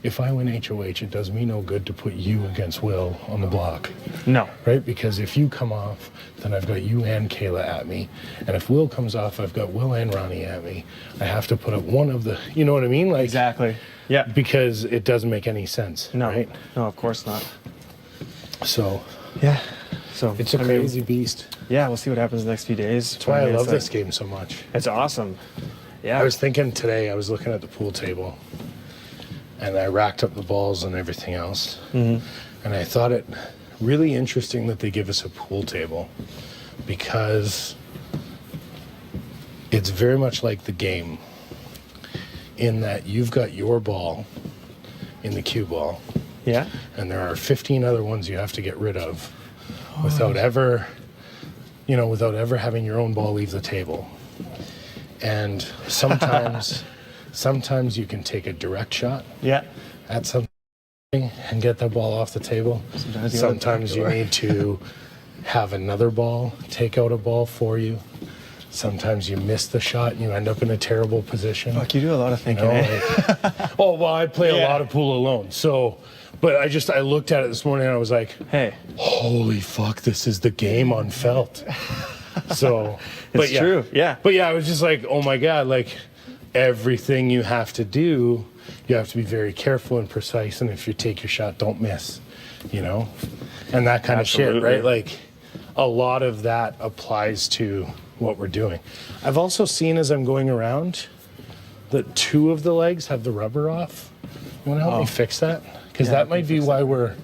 if I win HOH, it does me no good to put you against Will on the block. No. Right? Because if you come off, then I've got you and Kayla at me. And if Will comes off, I've got Will and Ronnie at me. I have to put up one of the, you know what I mean? Like Exactly. Yeah. Because it doesn't make any sense. No. Right? No, of course not. So. Yeah. So It's a crazy beast. Yeah, we'll see what happens the next few days. That's why I love this game so much. It's awesome. Yeah. I was thinking today, I was looking at the pool table and I racked up the balls and everything else. And I thought it really interesting that they give us a pool table because it's very much like the game in that you've got your ball in the cue ball. Yeah. And there are 15 other ones you have to get rid of without ever having your own ball leave the table. And sometimes you can take a direct shot at something and get the ball off the table. Sometimes you need to have another ball take out a ball for you. Sometimes you miss the shot and you end up in a terrible position. Fuck, you do a lot of thinking, oh, well, I play a lot of pool alone. So, but I looked at it this morning and I was like, hey, holy fuck, this is the game on felt. So, it's true, yeah. But yeah, I was just like, oh my God, like everything you have to do, you have to be very careful and precise. And if you take your shot, don't miss, you know? And that kind of shit, right? Like a lot of that applies to what we're doing. I've also seen as I'm going around that 2 of the legs have the rubber off. You want to help me fix that? Because that might be why we're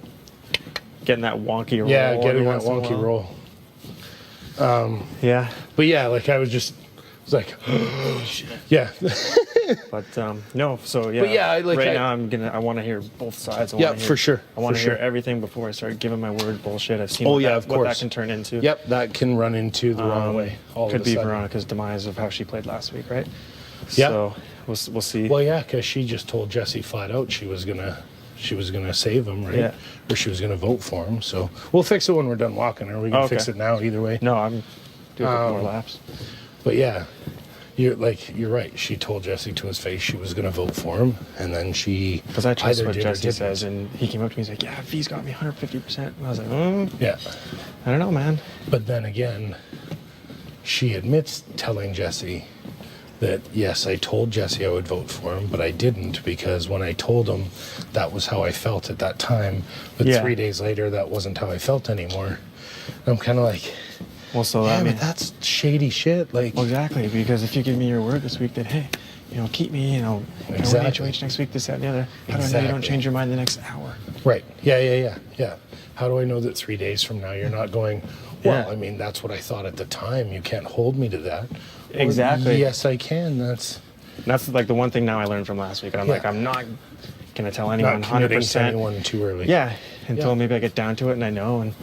getting that wonky roll. Yeah, getting that wonky roll. Yeah. But yeah, like I was like, yeah. But no, so yeah. But yeah, I want to hear both sides. For sure. I want to for hear sure. everything before I start giving my word bullshit. I've seen Oh, what yeah, that, of what that course. can turn into. Yep, that can run into the wrong way. Could be Veronica's demise of how she played last week, right? Yeah. So we'll see. Well, yeah, because she just told Jesse flat out she was gonna save him, right? Yeah. Or she was gonna vote for him. So we'll fix it when we're done walking, or we can fix it now. Either way. No, I'm doing more laps. But yeah, you're right. She told Jesse to his face she was gonna vote for him, and then she because I trust either what did or Jesse didn't. says, and he came up to me. He's like, "Yeah, V's got me 150%." And I was like, Yeah. I don't know, man." But then again, she admits telling Jesse that, yes, I told Jesse I would vote for him, but I didn't because when I told him that was how I felt at that time, but 3 days later, that wasn't how I felt anymore. And I'm kind of like, well, so yeah, but that's shady shit. Like, well, exactly, because if you give me your word this week that, hey, keep me, Exactly. HOH next week, this, that, and the other, how do I know you don't change your mind the next hour? Right. Yeah. How do I know that 3 days from now you're not going, well, I mean, that's what I thought at the time. You can't hold me to that. Exactly. Or, yes, I can. That's like the one thing now I learned from last week. And I'm like, I'm not going to tell anyone not committing 100%. to anyone too early. Yeah, until maybe I get down to it and I know. And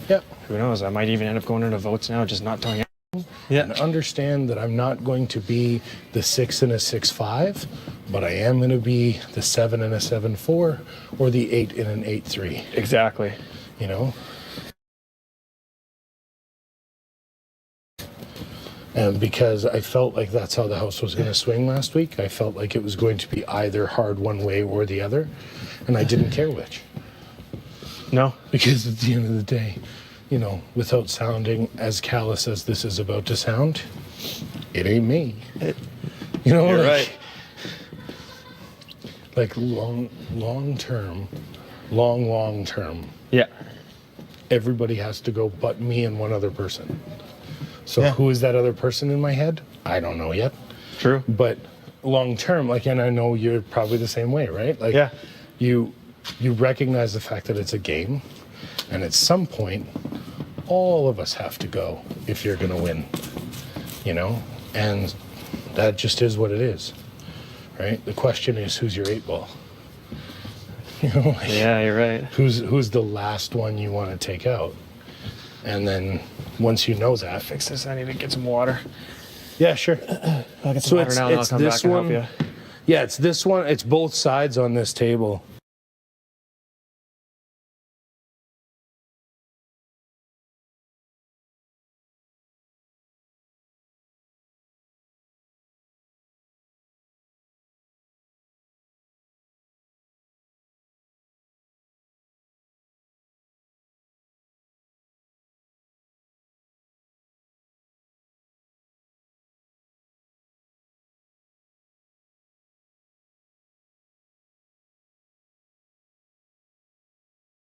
who knows? I might even end up going into votes now, just not telling anyone. Yeah. And understand that I'm not going to be the 6 and a 6.5, but I am going to be the 7 and a 7.4 or the 8 and an 8.3. Exactly. You know? And because I felt like that's how the house was going to swing last week, I felt like it was going to be either hard one way or the other, and I didn't care which. No. Because at the end of the day, without sounding as callous as this is about to sound, it ain't me. You're right. Like long term, yeah, everybody has to go but me and one other person. So who is that other person in my head? I don't know yet. True. But long term, like, and I know you're probably the same way, right? Like, you recognize the fact that it's a game, and at some point, all of us have to go if you're gonna win, you know? And that just is what it is, right? The question is, who's your 8 ball? You know, like, yeah, you're right. Who's the last one you want to take out? And then once you know that, Fix this. I need to get some water. Yeah, sure. I'll get some water now, and I'll come back and help you. Yeah, it's this one. It's both sides on this table.